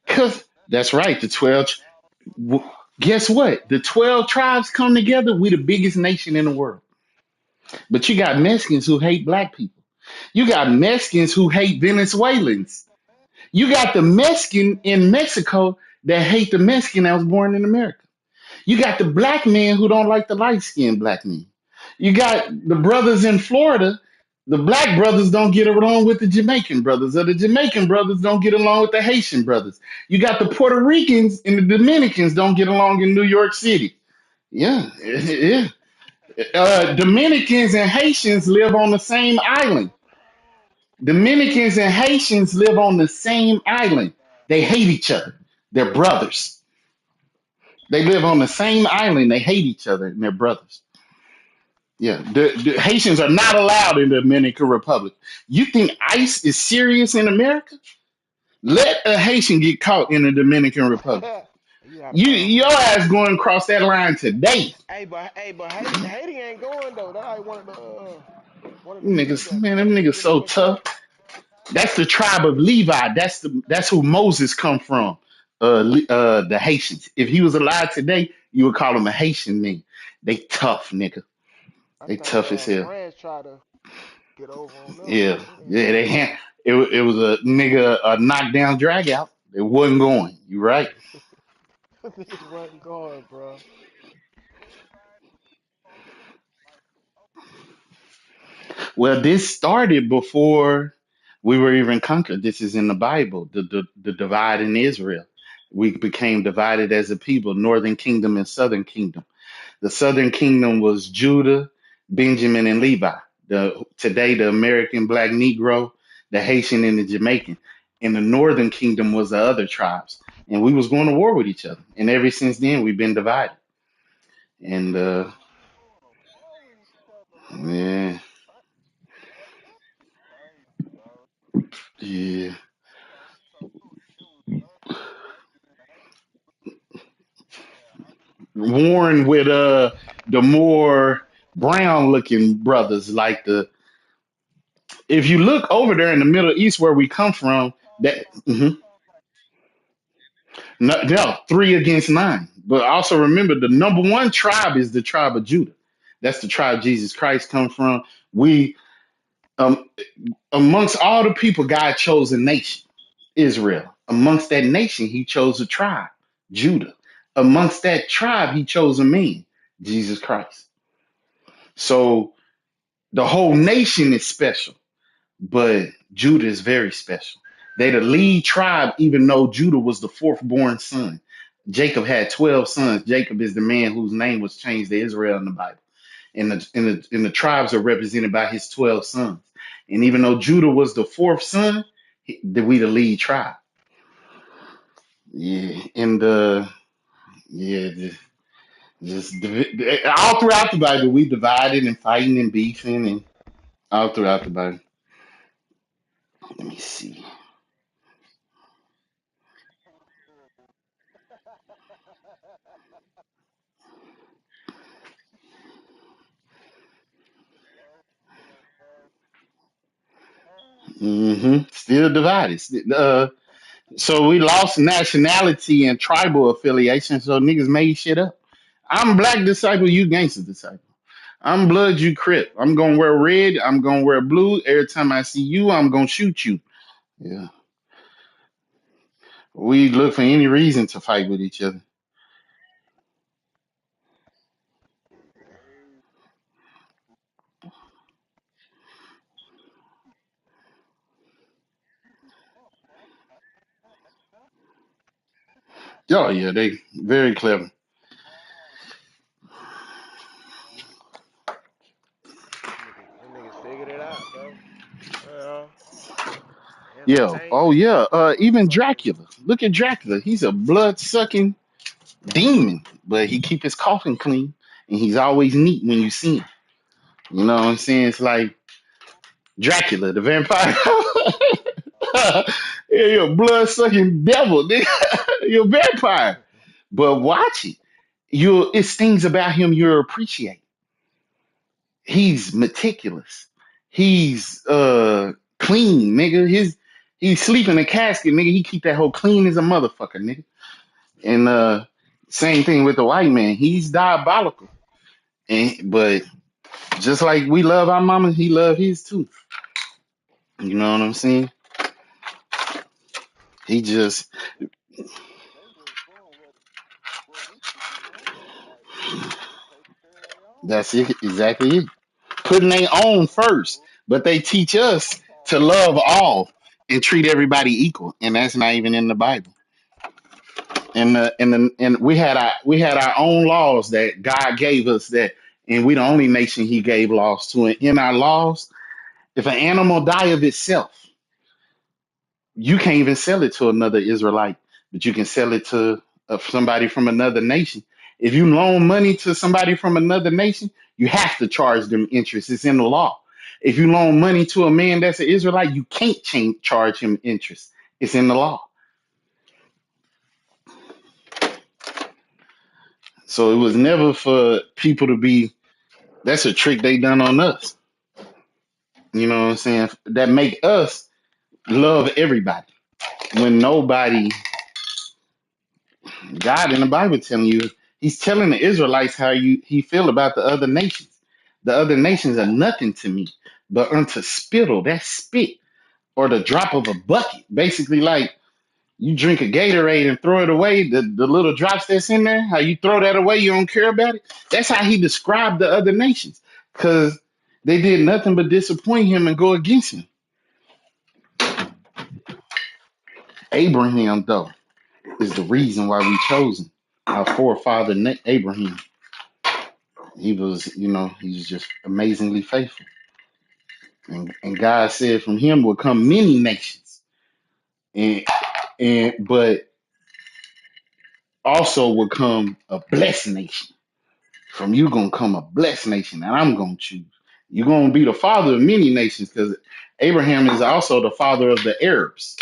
Cause that's right. The 12. Guess what? The 12 tribes come together. We the biggest nation in the world. But you got Mexicans who hate black people. You got Mexicans who hate Venezuelans. You got the Mexican in Mexico that hate the Mexican that was born in America. You got the black men who don't like the light skinned black men. You got the brothers in Florida. The black brothers don't get along with the Jamaican brothers, or the Jamaican brothers don't get along with the Haitian brothers. You got the Puerto Ricans and the Dominicans don't get along in New York City. Yeah, yeah. Dominicans and Haitians live on the same island. Dominicans and Haitians live on the same island. They hate each other. They're brothers. They live on the same island. They hate each other and they're brothers. Yeah, the Haitians are not allowed in the Dominican Republic. You think ICE is serious in America? Let a Haitian get caught in the Dominican Republic. You out of bounds, Your bro. ass going across that line today. But Haiti ain't going though. That's like one of the few Niggas, that man, them that niggas really so went through tough. it. That's the tribe of Levi. That's who Moses come from. The Haitians. If he was alive today, you would call him a Haitian man. They tough, nigga. I They think tough as hell. France tried to get over on them. Yeah, They ain't yeah. going though. It was a nigga a knockdown drag out. It wasn't going. You right. Niggas wasn't going, bro. Well, this started before we were even conquered. This is in the Bible. The divide in Israel. We became divided as a people, northern kingdom and southern kingdom. The southern kingdom was Judah, Benjamin, and Levi. Today the American Black Negro, the Haitian, and the Jamaican. And the northern kingdom was the other tribes. And we was going to war with each other. And ever since then we've been divided. And yeah, yeah. Warring with the more brown looking brothers, like the if you look over there in the Middle East where we come from, that no, 3 against 9. But also remember, the number one tribe is the tribe of Judah. That's the tribe Jesus Christ come from. We um, amongst all the people, God chose a nation, Israel. Amongst that nation, He chose a tribe, Judah. Amongst that tribe, He chose a man, Jesus Christ. So the whole nation is special, but Judah is very special. They the lead tribe, even though Judah was the fourth born son. Jacob had 12 sons. Jacob is the man whose name was changed to Israel in the Bible. And the tribes are represented by his 12 sons. And even though Judah was the fourth son, we the lead tribe. Yeah. And yeah, all throughout the Bible, we divided and fighting and beefing and all throughout the Bible. Let me see. Still divided. So we lost nationality and tribal affiliation. So niggas made shit up. I'm black disciple. You gangster disciple. I'm blood. You crip. I'm gonna wear red. I'm gonna wear blue. Every time I see you, I'm gonna shoot you. Yeah. We look for any reason to fight with each other. Oh yeah, they very clever. Them niggas figured it out, bro. Well, Yeah. Oh entertainment yeah. and Even motherfucking. Dracula. Look at Dracula. He's a blood sucking demon, but he keep his coffin clean, and he's always neat when you see him. You know what I'm saying? It's like Dracula, the vampire. Yeah, you're a blood sucking devil. Nigga. You're a vampire. But watch it. You it's things about him you'll appreciate. He's meticulous. He's clean, nigga. He's sleeping in a casket, nigga. He keep that whole clean as a motherfucker, nigga. And same thing with the white man. He's diabolical. But just like we love our mama, he love his too. You know what I'm saying? He just that's it exactly it. Putting their own first, but they teach us to love all and treat everybody equal, and that's not even in the Bible. And we had our own laws that God gave us that, and we the only nation He gave laws to. And in our laws, if an animal die of itself, you can't even sell it to another Israelite, but you can sell it to somebody from another nation. If you loan money to somebody from another nation, you have to charge them interest. It's in the law. If you loan money to a man that's an Israelite, you can't charge him interest. It's in the law. So it was never for people to be. That's a trick they done on us. You know what I'm saying? That make us love everybody when nobody. God in the Bible telling you, He's telling the Israelites how He feel about the other nations. The other nations are nothing to me, but unto spittle, that's spit, or the drop of a bucket. Basically, like you drink a Gatorade and throw it away, the little drops that's in there, how you throw that away, you don't care about it. That's how He described the other nations, because they did nothing but disappoint Him and go against Him. Abraham, though, is the reason why we chosen our forefather Abraham. He was just amazingly faithful. And God said from him will come many nations. But also will come a blessed nation. From you gonna come a blessed nation, and I'm gonna choose. You're gonna be the father of many nations, because Abraham is also the father of the Arabs,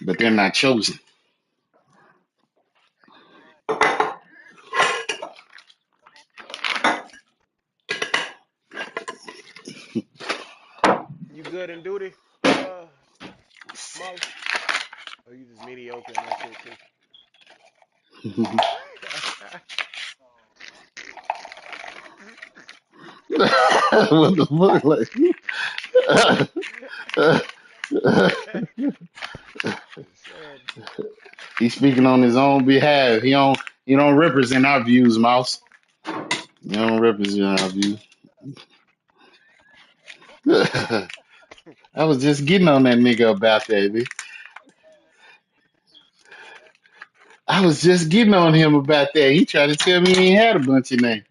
but they're not chosen. You good in duty, Smoke? Or you just mediocre and that's it too? What the fuck? Just saying. He's speaking on his own behalf. He don't represent our views, Mouse. He don't represent our views. I was just getting on that nigga about that. I was just getting on him about that. He tried to tell me he ain't had a bunch of names.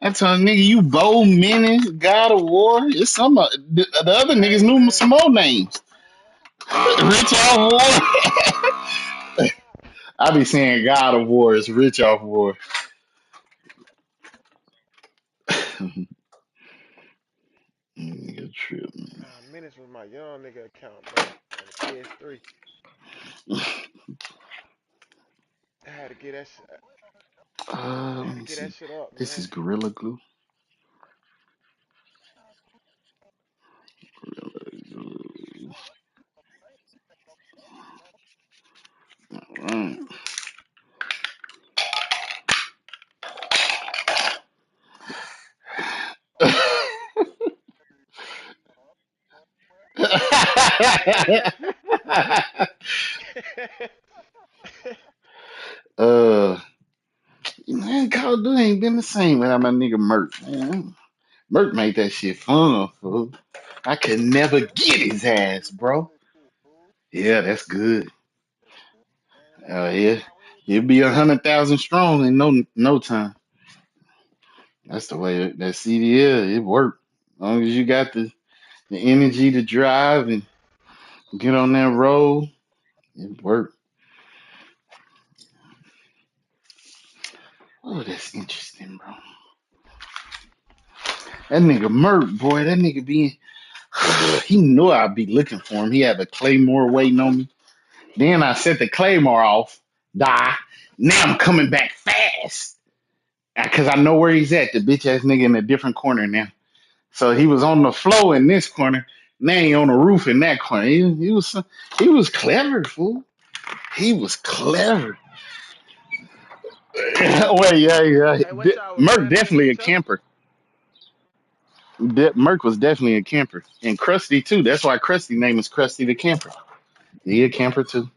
I told him, nigga, you Bo Menace, God of War. It's the other niggas Hey knew man, some more names. Rich off War. I be saying God of War is Rich off War. Nigga trip, man. nah, Minutes was my young nigga account, bro, on the PS3. I had to get that. I Let had to me get that see. shit up, This is man. Gorilla Glue. uh, man, Call of Duty ain't been the same without my nigga Merc. Man, Merc made that shit fun, fool. I could never get his ass, bro. Yeah, that's good. Yeah, he'll be 100,000 strong in no time. That's the way that CDL it worked. As long as you got the energy to drive and get on that road, it worked. Oh, that's interesting, bro. That nigga Merc, boy, that nigga be he knew I'd be looking for him. He had a Claymore waiting on me. Then I set the Claymore off, die. Now I'm coming back fast. Because I know where he's at. The bitch ass nigga in a different corner now. So he was on the floor in this corner. Now he on the roof in that corner. He was clever, fool. He was clever. Wait, yeah. Hey, what y'all was Merc playing against definitely a each other? camper. Merc was definitely a camper. And Krusty too. That's why Krusty name is Krusty the Camper. He a camper too.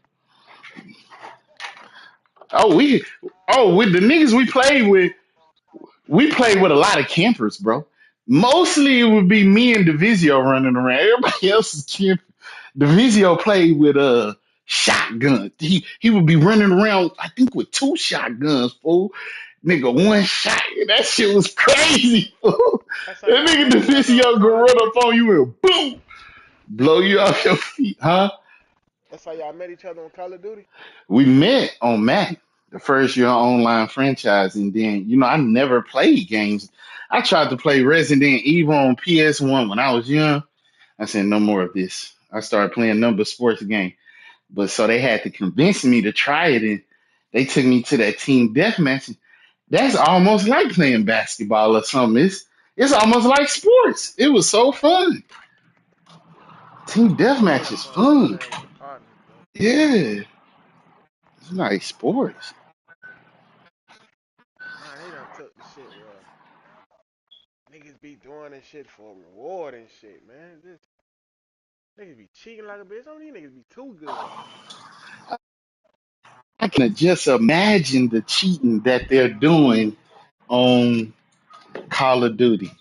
Oh, with the niggas we played with a lot of campers, bro. Mostly it would be me and Divisio running around. Everybody else is camping. Divisio played with a shotgun. He would be running around, I think, with two shotguns, fool. Nigga, one shot. That shit was crazy, fool. That's how That y'all nigga met each other on Divisio could Call of run Duty. up on you and boom, blow you off your feet, huh? That's how y'all met each other on Call of Duty. We met on Mac, the first year online franchise, and then I never played games. I tried to play Resident Evil on PS1 when I was young. I said no more of this. I started playing number sports game, but so they had to convince me to try it, and they took me to that team deathmatch. That's almost like playing basketball or something. It's almost like sports. It was so fun. Team Yeah, it deathmatch is is fun when you fun. playing with your partners, though. Yeah, it's like sports. Nah, they done took the shit where niggas be doing this shit for reward and shit, man. This niggas be cheating like a bitch. Some of these niggas be too good. I can just imagine the cheating that they're doing on Call of Duty.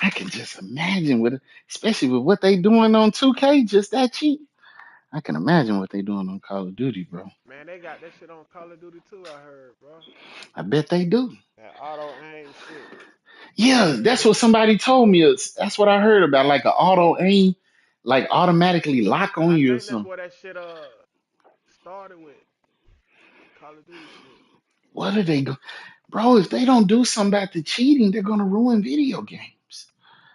I can just imagine especially with what they doing on 2K, just that cheap. I can imagine what they doing on Call of Duty, bro. Man, they got that shit on Call of Duty too, I heard, bro. I bet they do. That auto aim shit. Yeah, that's what somebody told me. That's what I heard about, like an auto aim, like automatically lock on I you or think that's something. where that shit started with. The Call of Duty shit. What are they go, bro? If they don't do something about the cheating, they're gonna ruin video games.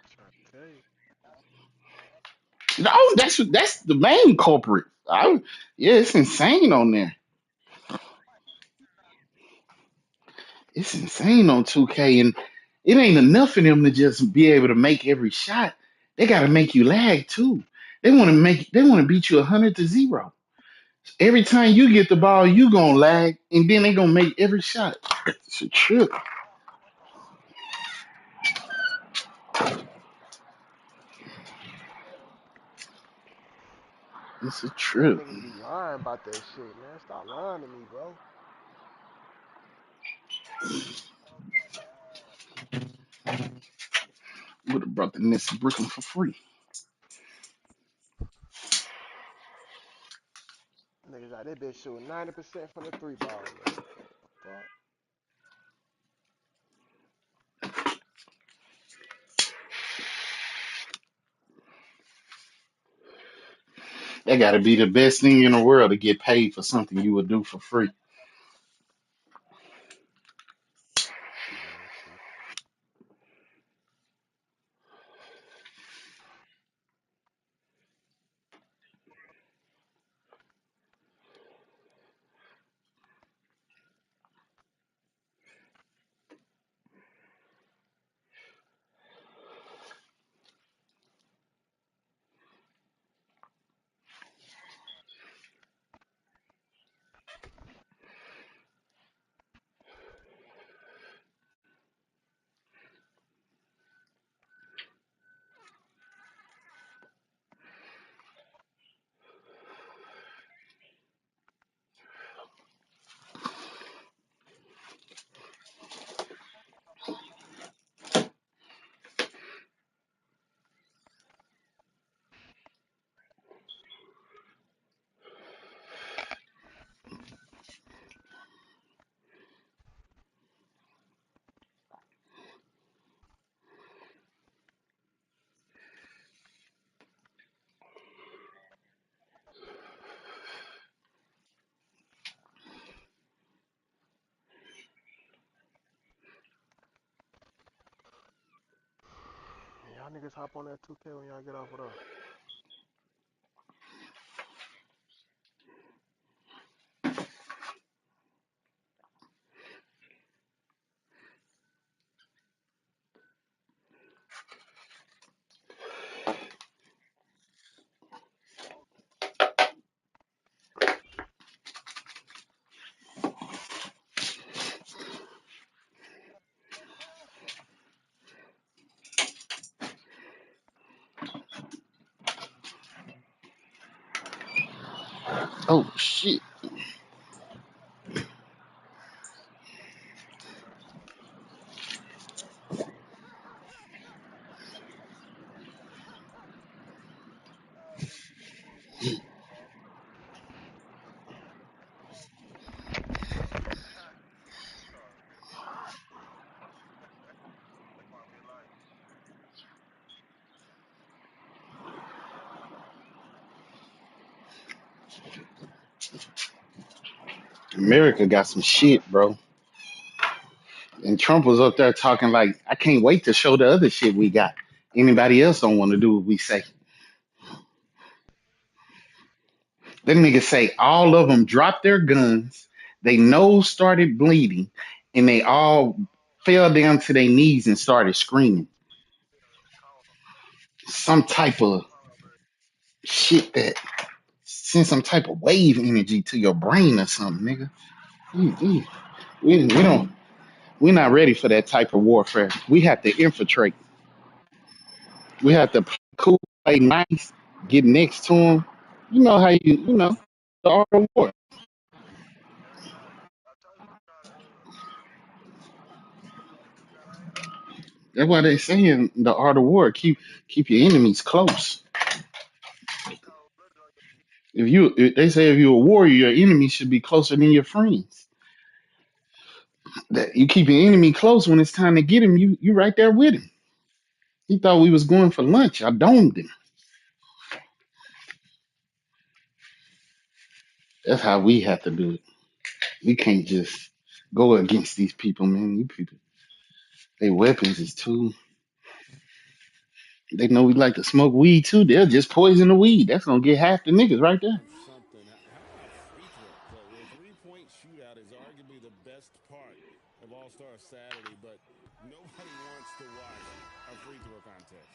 I'm trying to tell you. No, that's the main culprit. Yeah, it's insane on there. It's insane on 2K, and it ain't enough of them to just be able to make every shot. They got to make you lag too. They want to beat you 100-0. Every time you get the ball, you gonna lag, and then they gonna make every shot. It's a trip. It's a Man, trip. niggas be lying about that shit, man. Stop lying to me, bro. Would have brought the Nets to Brooklyn for free. Niggas out there bitch shooting 90% from the three ball, man. Fuck. That got to be the best thing in the world to get paid for something you would do for free. Yeah, true. Y'all niggas hop on that 2K when y'all get off with us. Oh shit. America got some shit, bro. And Trump was up there talking like, I can't wait to show the other shit we got. Anybody else don't want to do what we say. That nigga say all of them dropped their guns, they nose started bleeding, and they all fell down to their knees and started screaming. Some type of shit that send some type of wave energy to your brain or something, nigga. We don't. We're not ready for that type of warfare. We have to infiltrate. We have to cool, play nice, get next to them. You know how you know the art of war. That's why they saying the art of war. Keep your enemies close. If they say if you're a warrior, your enemies should be closer than your friends. That you keep your enemy close when it's time to get him. You right there with him. He thought we was going for lunch. I domed him. That's how we have to do it. We can't just go against these people, man. These people, their weapons is too. They know we like to smoke weed too. They'll just poison the weed. That's gonna get half the niggas right there. Something. How about free throw play? The three-point shootout is arguably the best part of All-Star Saturday, but nobody wants to watch a free throw contest.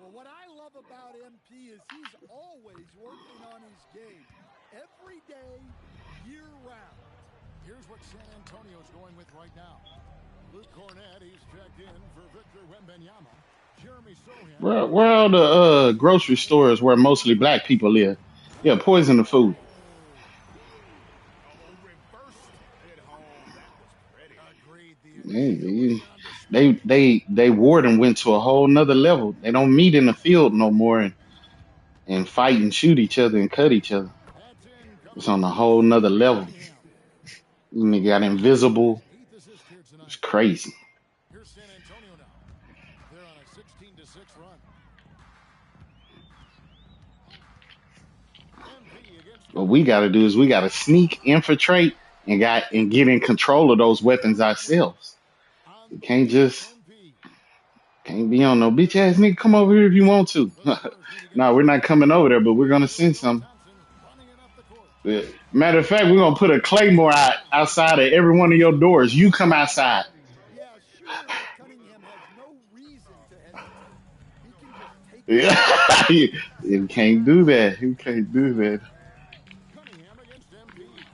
Well, what I love about MP is he's always working on his game. Every day, year-round. Here's what San Antonio's going with right now. Luke Cornett, he's checked in for Victor Wembanyama. Jeremy Sohan will Where replace all the Marcus Smart. grocery stores where mostly black people live? Yeah, poison the food. Oh, reversed it home. That was pretty. Agreed. The Man, agility on display. they warden went to a whole nother level. They don't meet in the field no more and fight and shoot each other and cut each other. That's in It's coming on up a with whole nother Cade level. Cunningham. You got Got his invisible. 8th assist here It's tonight. crazy. Here's San Antonio now. They're on a 16-6 run. MP against What we got to Cunningham. do is we got to sneak, infiltrate, and get in control of those weapons ourselves. On We the can't wing, just MP. can't be on no bitch ass nigga. Come over here if you want to. The Spurs need to get No, this we're one not going. coming over there, but we're gonna Here's send Klay some. Thompson running it up the court. Matter of fact, we're gonna put a claymore outside of every one of your doors. You come outside. Yeah, shooter like Cunningham has no reason to hesitate. He can just take the shot. Yeah, you can't do that. You can't do that. Cunningham against MP.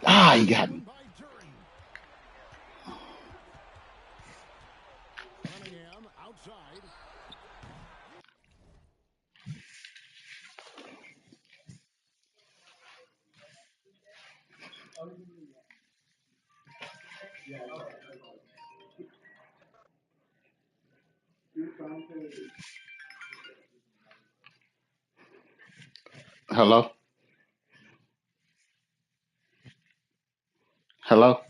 Ah, he got Stolen me. by Duren. Cunningham outside. Hello, hello.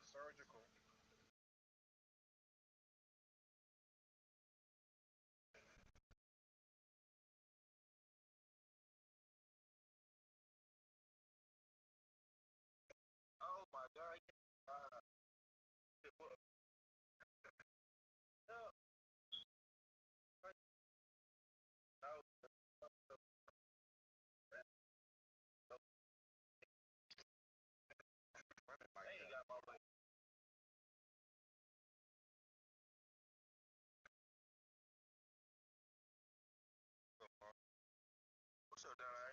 Surgical. Oh my God. No. No. Hey, you got my way. What's up, down there?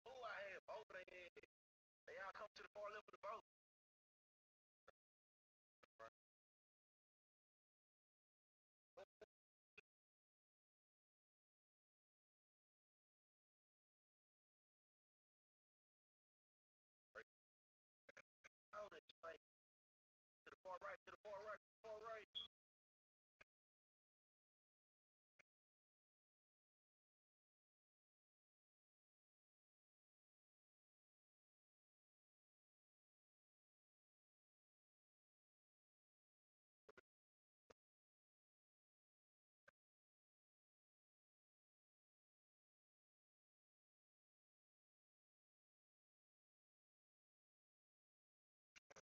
Oh, I have over there. They all come to the far left of the boat. Oh, it's like to the far right, to the far right, to the far right.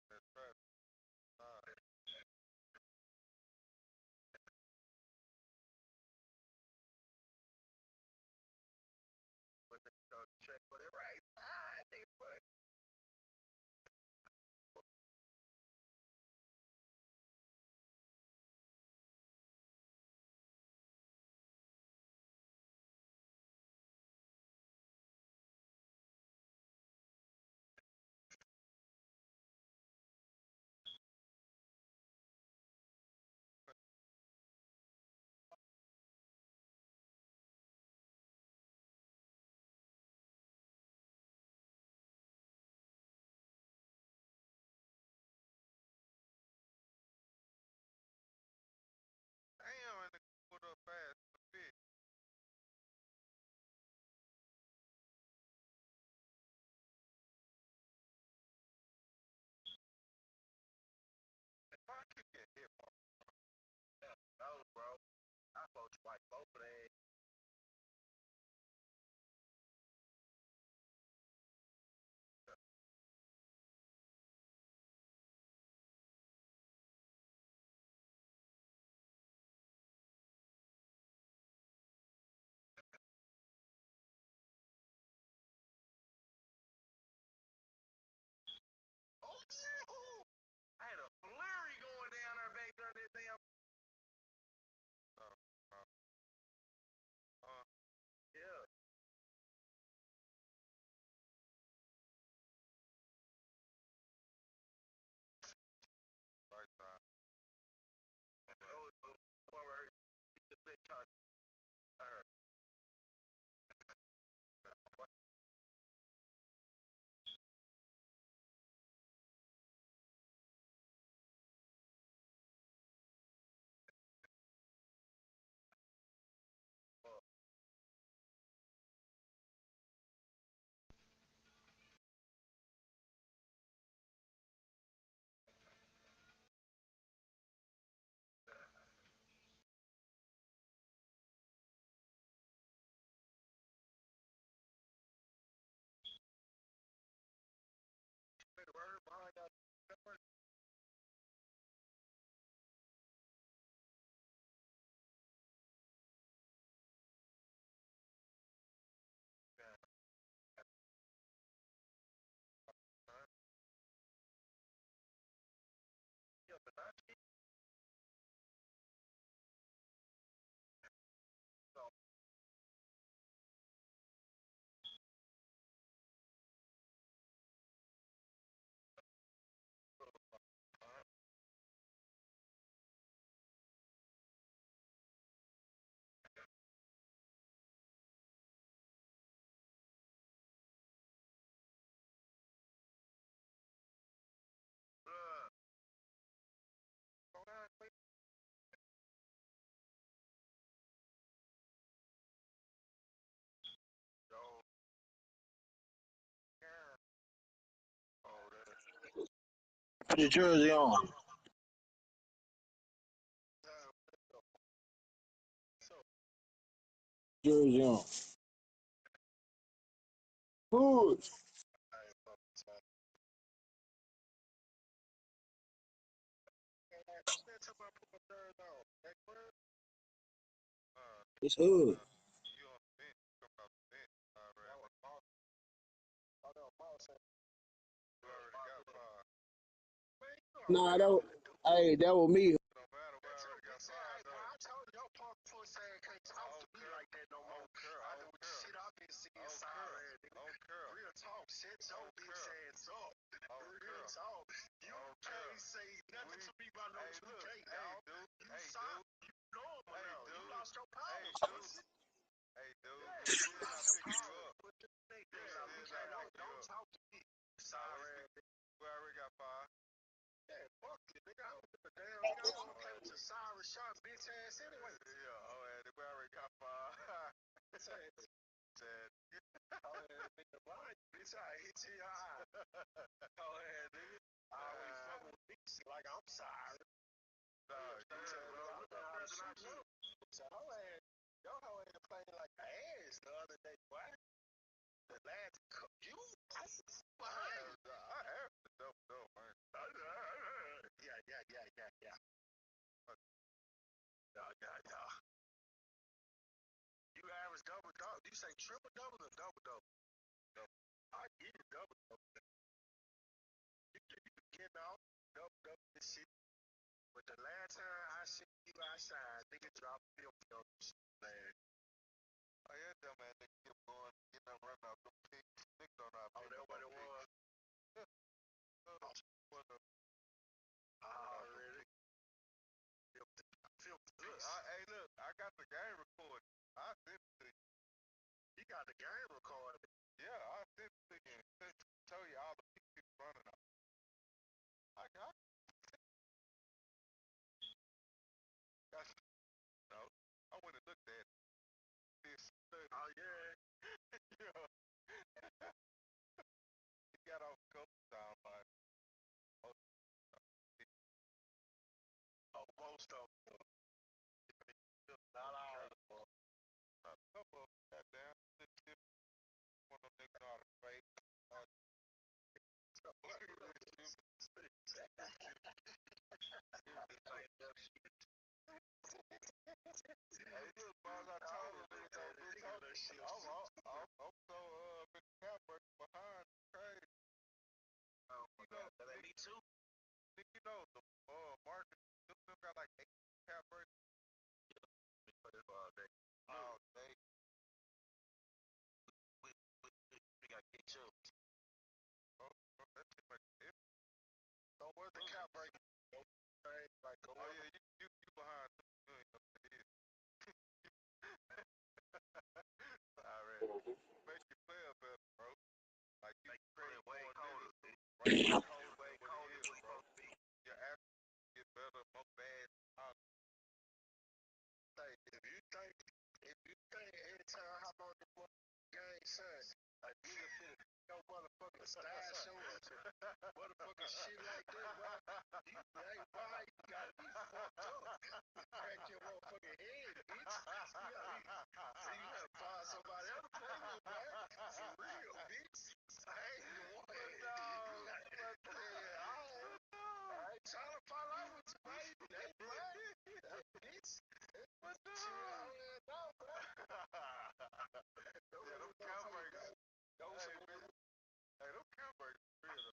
That's right. But they check for the right side. They put. Damn, and they pulled up fast. A bit. Why you get hit? No, bro. I supposed to wipe both of their Oh, I had a flurry going down there back there this damn. Put your jersey on. Jersey on. Good. It's hood. You on the bench, come off the bench already. You already got five. Nah, that was me. It don't matter, we already got five though. I told your punk pussy ass can't talk to me like that no more. I know what shit I've been seeing sorry. Real talk, shit your bitch ass up. Real talk. You can't say nothing to me about no 2K, dog. You suck. You normal now. You lost your power. Hey, dude, we still not picking you up. Don't talk to me. Sorry. We already got five. Yeah, fuck it, nigga. I don't give a damn. Nigga, I don't play with your sorry shot bitch ass anyway. Yeah, oh, and we already got five. Said. Oh, yeah, nigga, why? Bitch, I hit you in your eye. Oh, yeah, nigga. I always fuck with me like I'm sorry. Nah, you said, well, I'm better than I should. So, oh, yeah. Your hoe ain't playing like ass the other day, boy. The last you behind. I have the double, man. Yeah. Yeah. You average double. You say triple double or double? I get it double. You get off double this shit. But the last time I seen you outside, nigga drop 50 on you, man. Oh yeah, dumb man, nigga kept going, getting up, running off the picks. Nigga don't know how to pick. Oh, that's what it was. Already. Feel good. Hey, look, I got the game recorded. I sent it to you. You got the game recorded? Yeah, I sent it to you and show you all the people running off. I got no. I went and looked at it. Oh, yeah. Yeah. He got off coach time, like, most of them. Not all of them. A couple of them got down. One of them niggas know how to fake. Hey, look, boss, I told him, nigga, don't bitch on that shit. I'm so, big cat breaking behind. Crazy. Oh, you know, that me too. You know, the, market, them got like 8 cat breaks. All day. All day. We got to get you. Oh, that shit like it. So where's the cap break? Like, oh yeah, you behind. You ain't know what it is. Alright. Make you play better, bro. Like you play way colder. Right, way colder than bro. Your ass get better, more bad. If you think every time I hop on the game, son, a nigga finna no motherfucking stash on motherfucking shit like that, bro. You ain't why you gotta be fucked up. Crack your motherfucking head, bitch. So you gotta find somebody else to play with, man. For real, bitch. I ain't the one. I ain't trying to fall out with you, baby. They play. Bitch. What's up? Yeah, them cowbreakers. Hey, them cowbreakers real.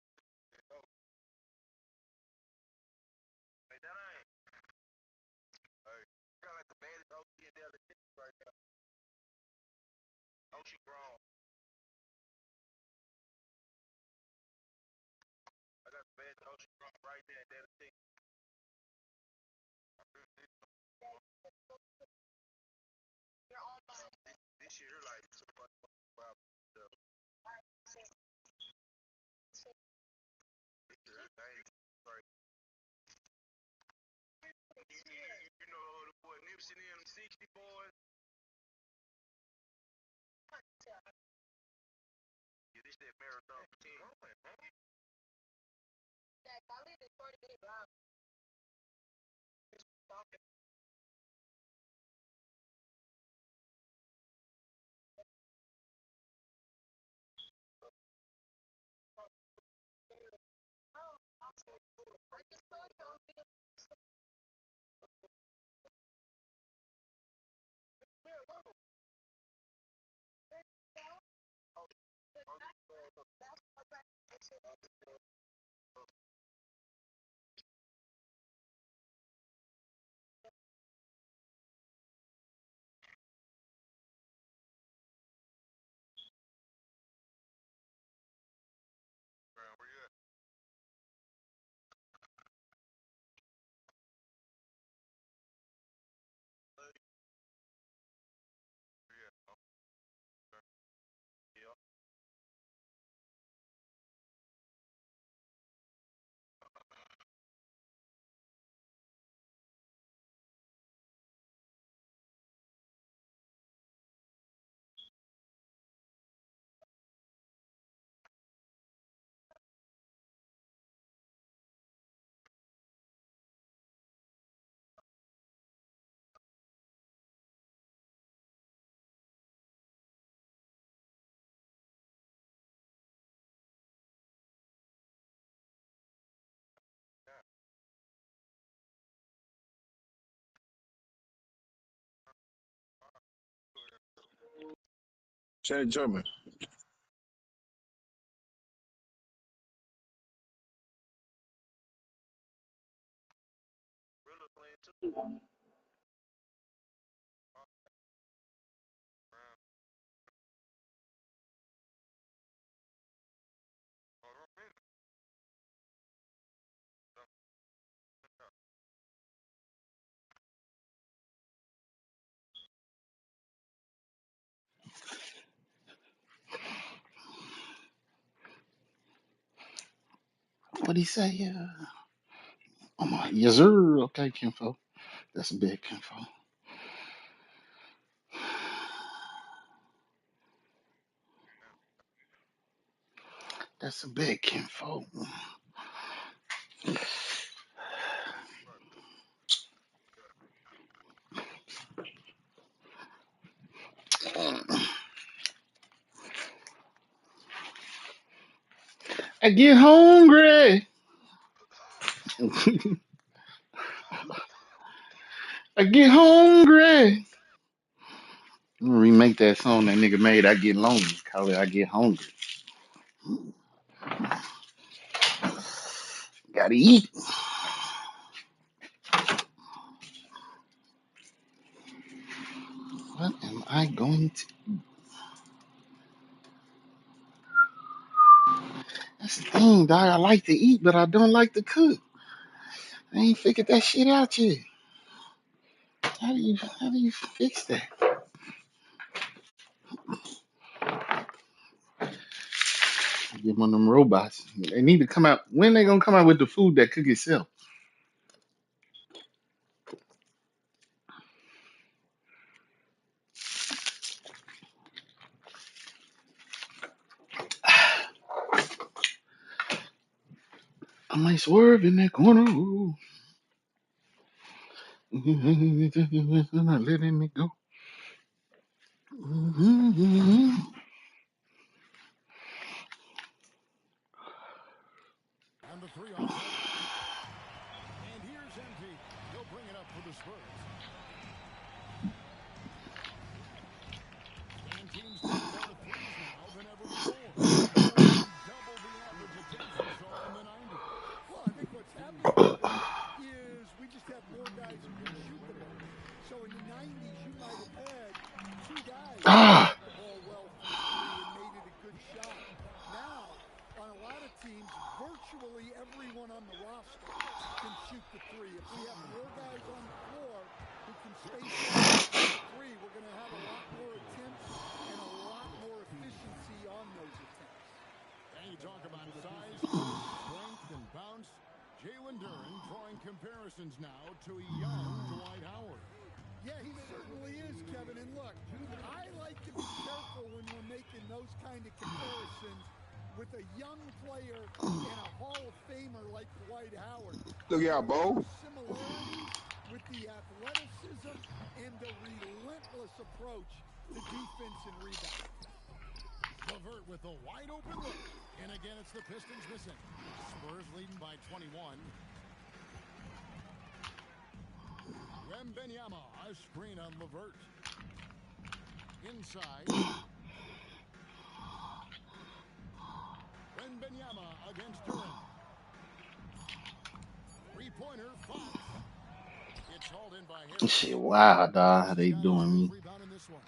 Shannon German. What he say? Oh my, yes sir. Okay, Kinfo. That's a big Kinfo. That's a big Kinfo. I get hungry. I get hungry. I'm gonna remake that song that nigga made. I get lonely. Call it I get hungry. Gotta eat. What am I going to? That's the thing, dog. I like to eat, but I don't like to cook. I ain't figured that shit out yet. How do you fix that? Get one of them robots. They need to come out. When they gonna come out with the food that cook itself? I might swerve in that corner. Ooh. Not letting me go. And the three on target. And here's empty. He'll bring it up for the Spurs. And teams taking more threes now than ever before. More than double the average attempts we saw in the 90s. Well, I think what's happened, Kevin, is we just have more guys who can shoot the ball. So in the 90s, you might have had two guys who Ah, shot the ball well virtually everyone on the roster can shoot the three. If we have more guys on the floor who can space it out from the three, we're going to have a lot more attempts and a lot more efficiency on those attempts. And you talk about size, height, strength, and bounce. Jalen Duren drawing comparisons now to a young Dwight Howard. Yeah, he certainly is, Kevin. And look, I like to be careful when we're making those kind of comparisons with a young player and a Hall of Famer like Dwight Howard. Look There's out, a lot Bo. of similarities with the athleticism and the relentless approach to defense and rebounding. LeVert with a wide open look. And again, it's the Pistons missing. Spurs leading by 21. Wembanyama, a screen on LeVert. Inside. Wembanyama against Duren. Three-pointer, Fox. It's hauled in by Harris. Shit, wow, dog. How they Harris got his doing me? first rebound in this one.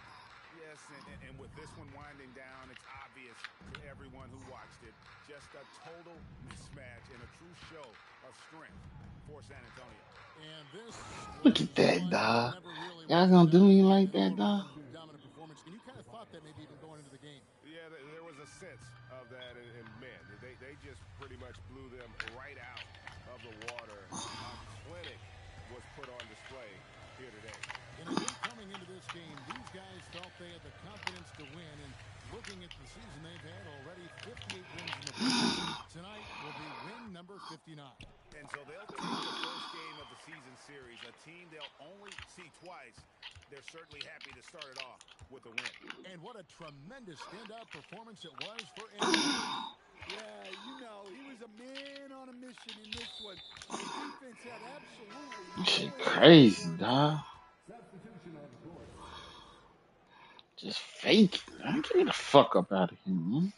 Yes, and with this one winding down, it's obvious to everyone who watched it. Just a total mismatch and a true show of strength for San Antonio. And this Look was at that, one dog. never really Y'all was gonna do me demonstrated like in that, a dog? dominant performance, and you kind of thought that maybe even going into the game. Yeah, there was a sense of that, and man, they just pretty much blew them right out of the water. A clinic was put on display here today. And I think coming into this game, these guys felt they had the confidence to win. And looking at the season, they've had already 58 wins in the books. Tonight will be win number 59. And so they'll take the first game of the season series, a team they'll only see twice. They're certainly happy to start it off with a win. And what a tremendous standout performance it was for NBA. Yeah, you know, he was a man on a mission in this one. The defense had absolutely This no shit answer crazy, for him dog. tonight. Just fake. Man, get me the fuck up out of here, man.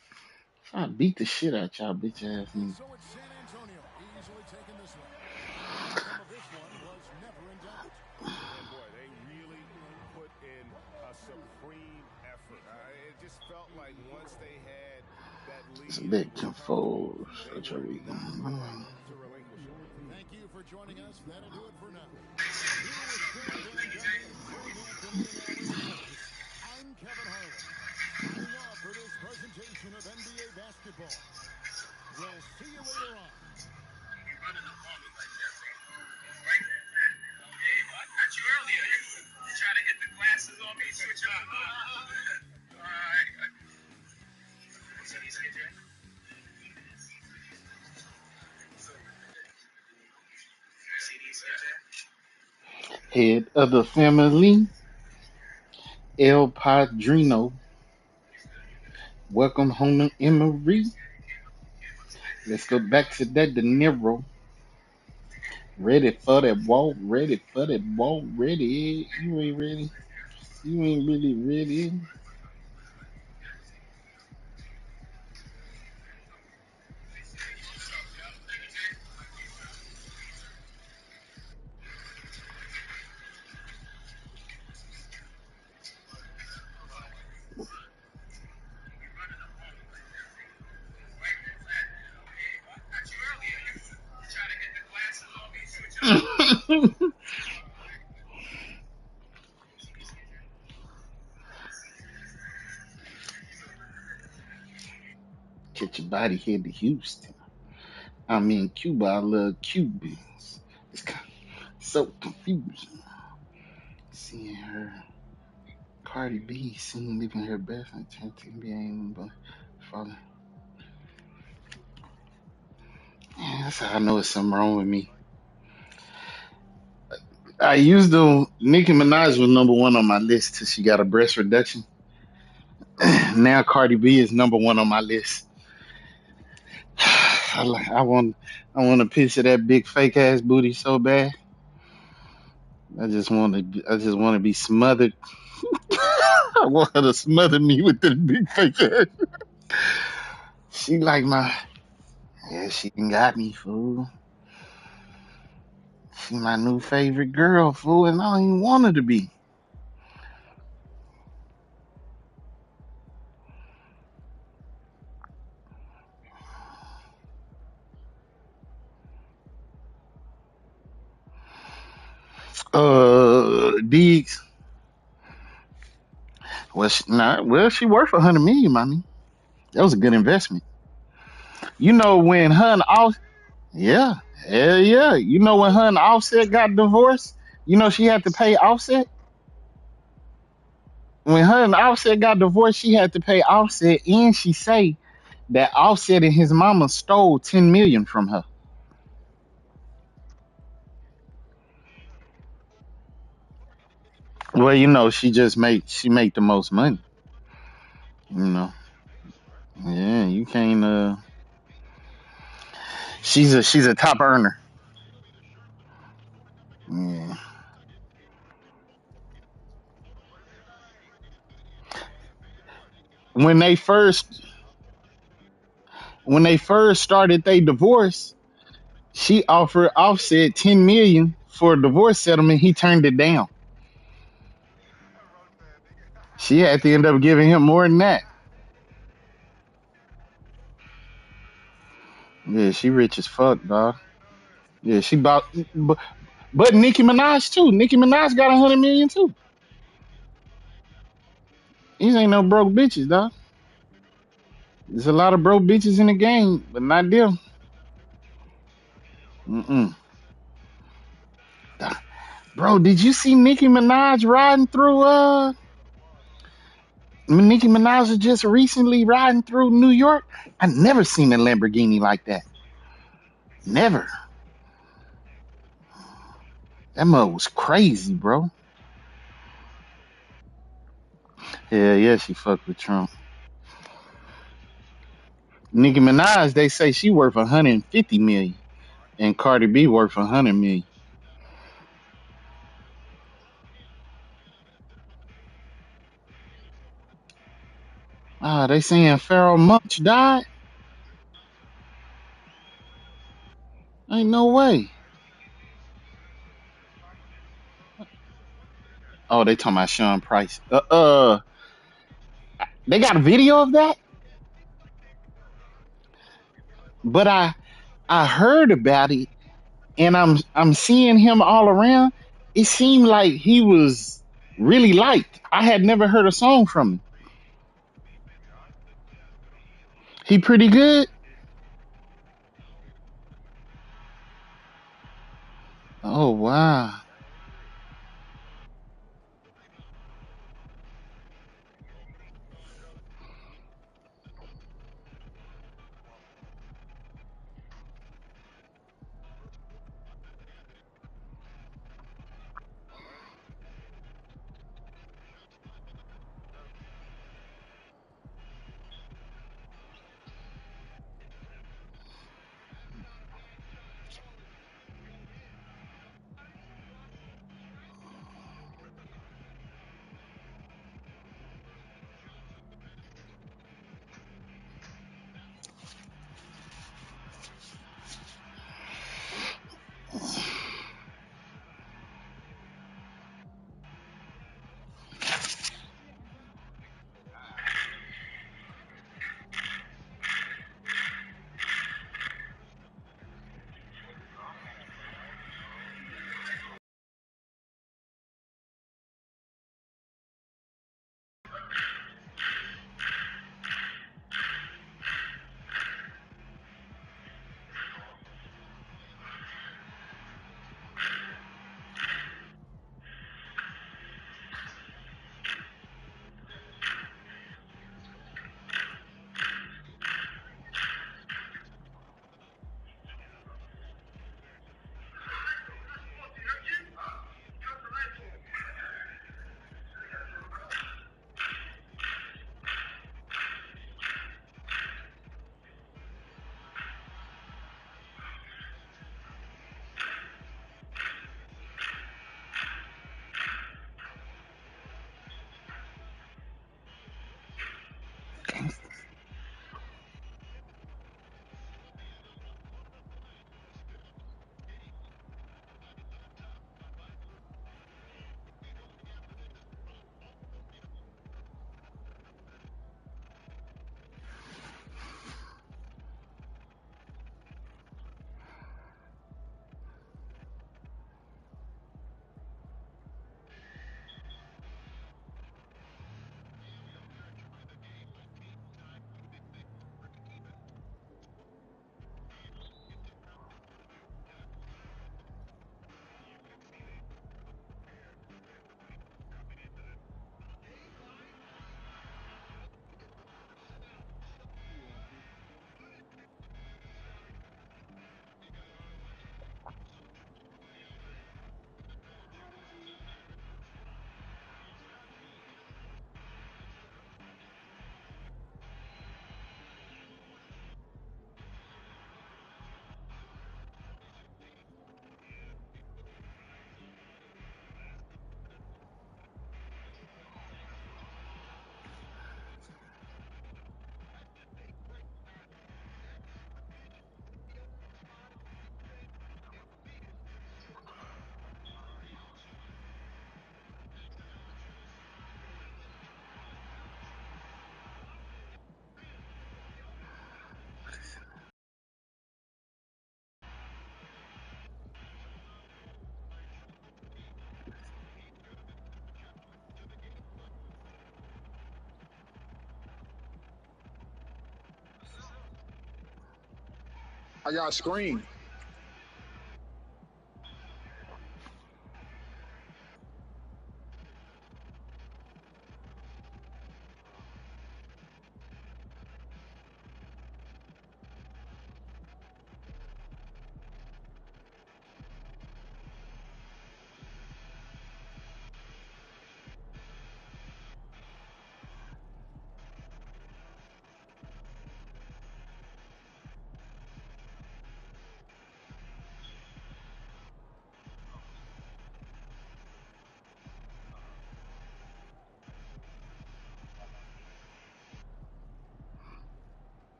I beat the shit out y'all bitch ass And niggas. so it's San Antonio easily taking this one. And the outcome of this one was never in doubt. And boy, they really put in a supreme effort. It just felt like once they had that lead, Select it was comfortable. control They such a were not going reason. to relinquish it. Thank you for joining us. That'll do it for now. Here with Stan Van Gundy, Greg Anthony, and Elliot Schultz, I'm Kevin Harlan. Signing off for this presentation of NBA basketball. We'll see you later on. I got you earlier. You try to hit the glasses on me, switch up. All right. See these kids, right? See these kids, right? Head of the family, El Padrino. Welcome home to Emery. Let's go back to that De Niro. Ready for that walk, ready for that walk, ready. You ain't ready. You ain't really ready. Get your body head to Houston. I mean, Cuba. I love Cubans. It's so confusing. Seeing her, Cardi B, seen living her best and turned to NBA, but falling. Man, that's how I know it's something wrong with me. I used to. Nicki Minaj was number one on my list till she got a breast reduction. Now Cardi B is number one on my list. I want a piece of that big fake ass booty so bad. I just want to be smothered. I want her to smother me with the big fake ass. She like my yeah. She done got me, fool. She my new favorite girl, fool, and I don't even want her to be. Deeks. She worth 100 million, money. That was a good investment. You know when her and Off, yeah, hell yeah. You know when her and Offset got divorced. You know she had to pay Offset. When her and Offset got divorced, she had to pay Offset, and she say that Offset and his mama stole 10 million from her. Well, you know she make the most money. You know, yeah, you can't. She's a top earner. Yeah. When they first when they first started their divorce, she offered Offset 10 million for a divorce settlement. He turned it down. She had to end up giving him more than that. Yeah, she rich as fuck, dog. Yeah, she bought, but Nicki Minaj too. Nicki Minaj got 100 million too. These ain't no broke bitches, dog. There's a lot of broke bitches in the game, but not them. Mm-mm. Bro, did you see Nicki Minaj riding through? Nicki Minaj was just recently riding through New York. I never seen a Lamborghini like that. Never. That mug was crazy, bro. Hell yeah, she fucked with Trump. Nicki Minaj, they say she worth 150 million, and Cardi B worth 100 million. Ah, they saying Pharoah Monch died. Ain't no way. Oh, they talking about Sean Price. They got a video of that, but I heard about it, and I'm seeing him all around. It seemed like he was really liked. I had never heard a song from him. He pretty good. Oh wow. I got screen.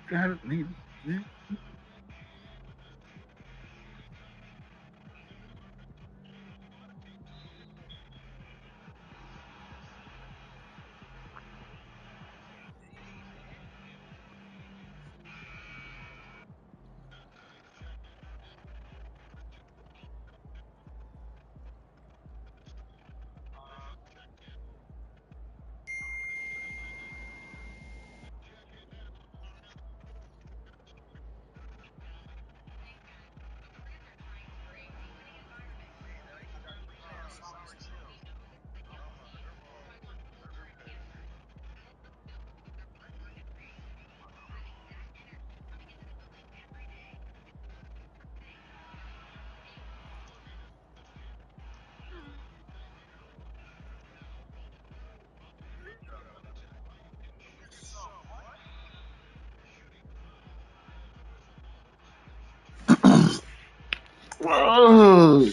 Got it. Whoa.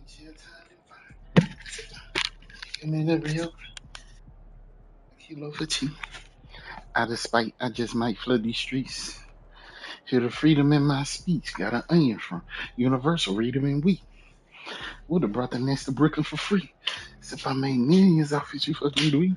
It's your time to find. Come in the real kilo for tea. Out of spite, I just might flood these streets. Hear the freedom in my speech. Got an onion from Universal, read them in wheat. Would have brought the next to Brooklyn for free. Except I made millions off it, you fucking dweeb.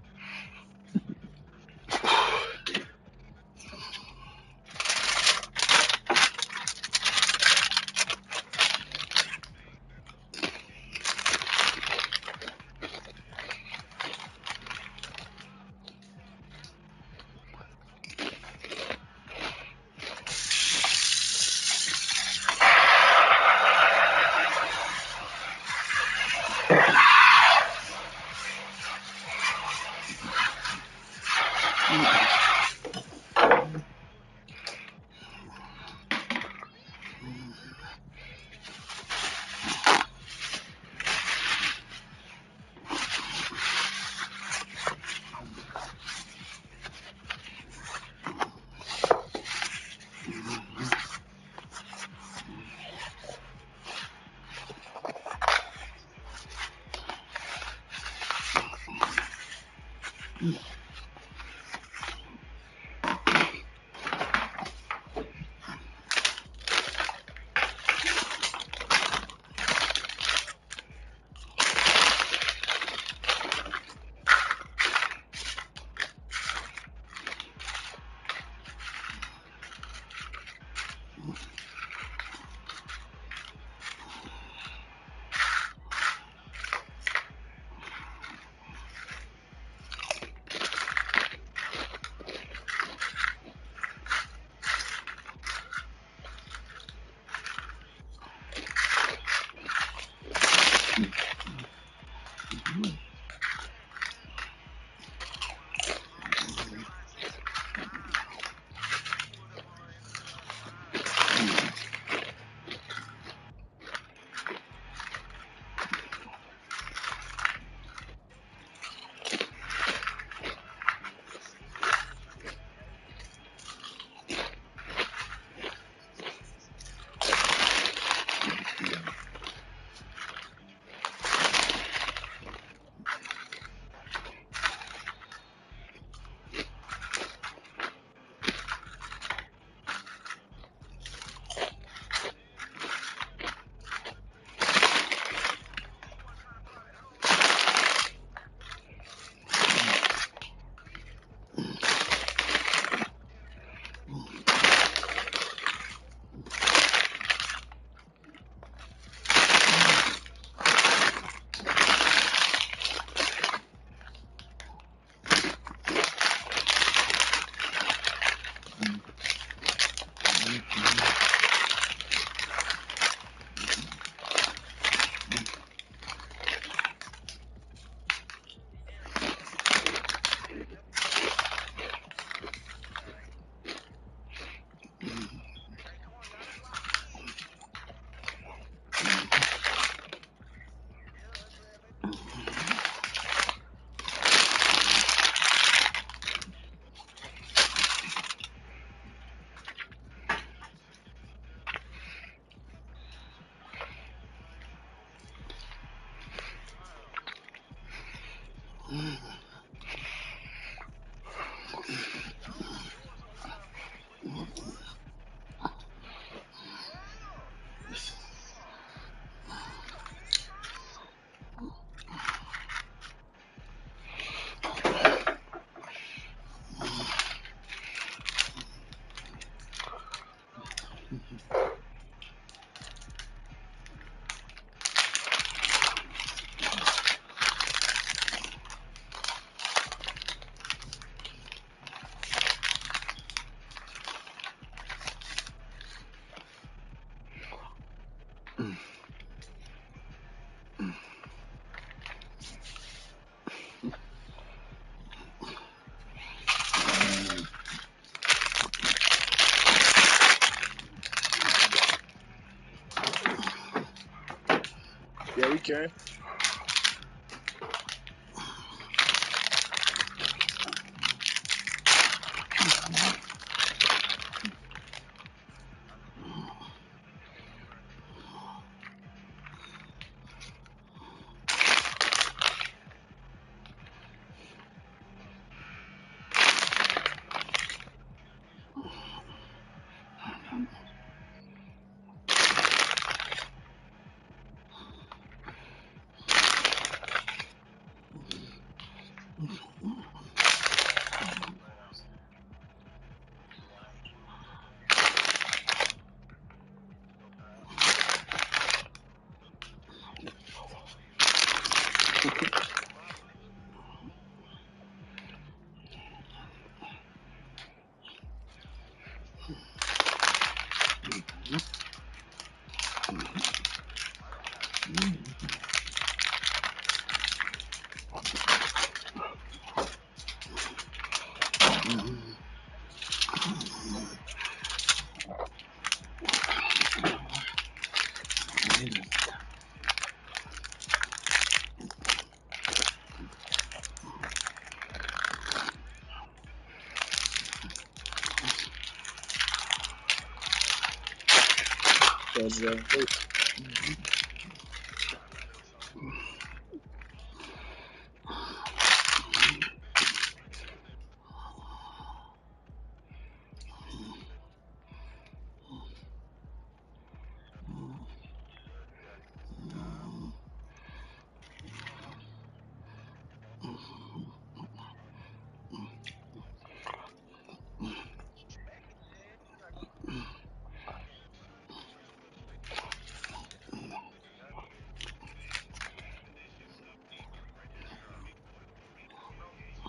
Yeah, we can.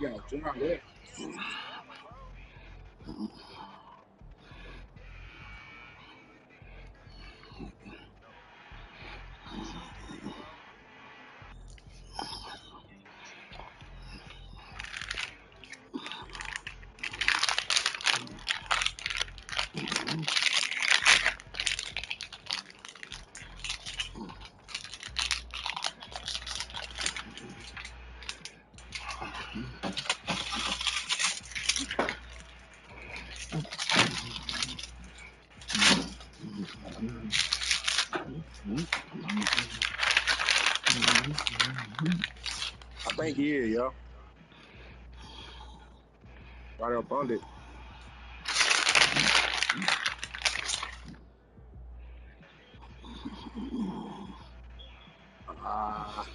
Yeah, John West. I think he is, yo. Right up on it. Ah,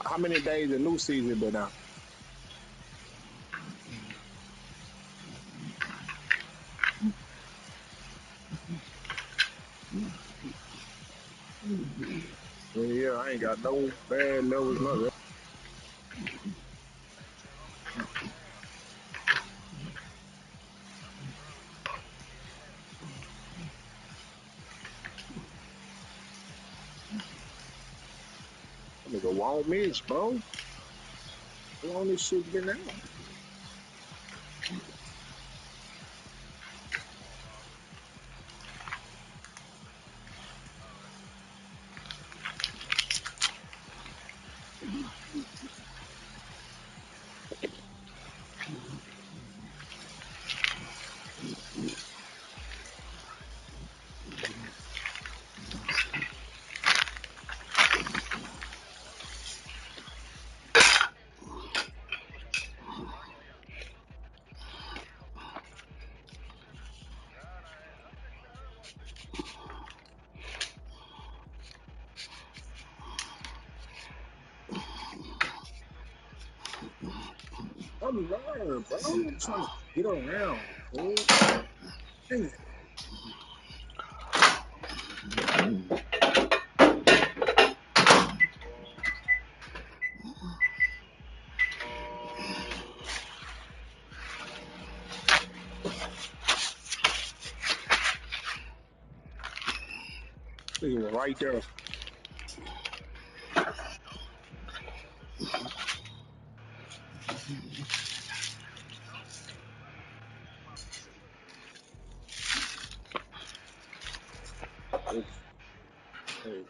how many days the new season been out? Yeah, I ain't got no bad numbers, nothing. That nigga won't miss, bro. How long this shit been out? I'm learning, bro. I'm trying to get around, bro. Dang it. He was right there. It's, hey,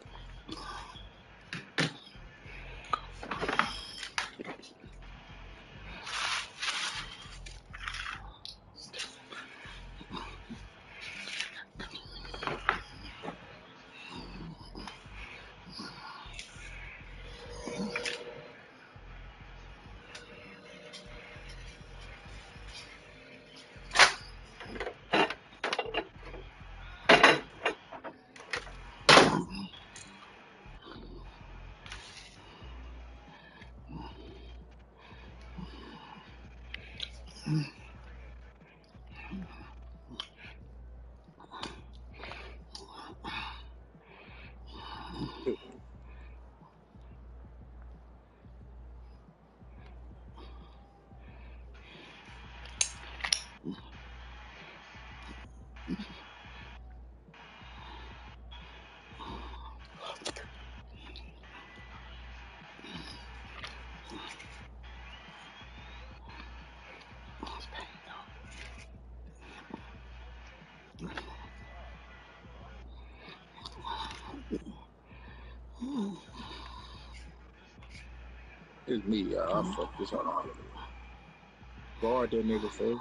it's me. I fucked this up. Guard that nigga, fool.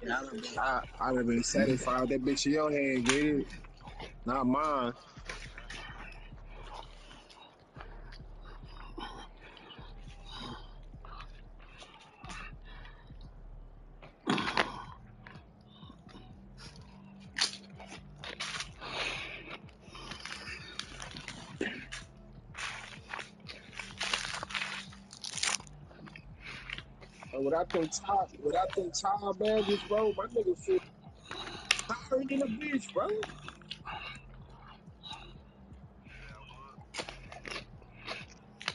Yeah, I'd have been satisfied with that bitch in your hand, get it? Not mine. And without them tire badges, bro, my nigga feel tired in a bitch, bro.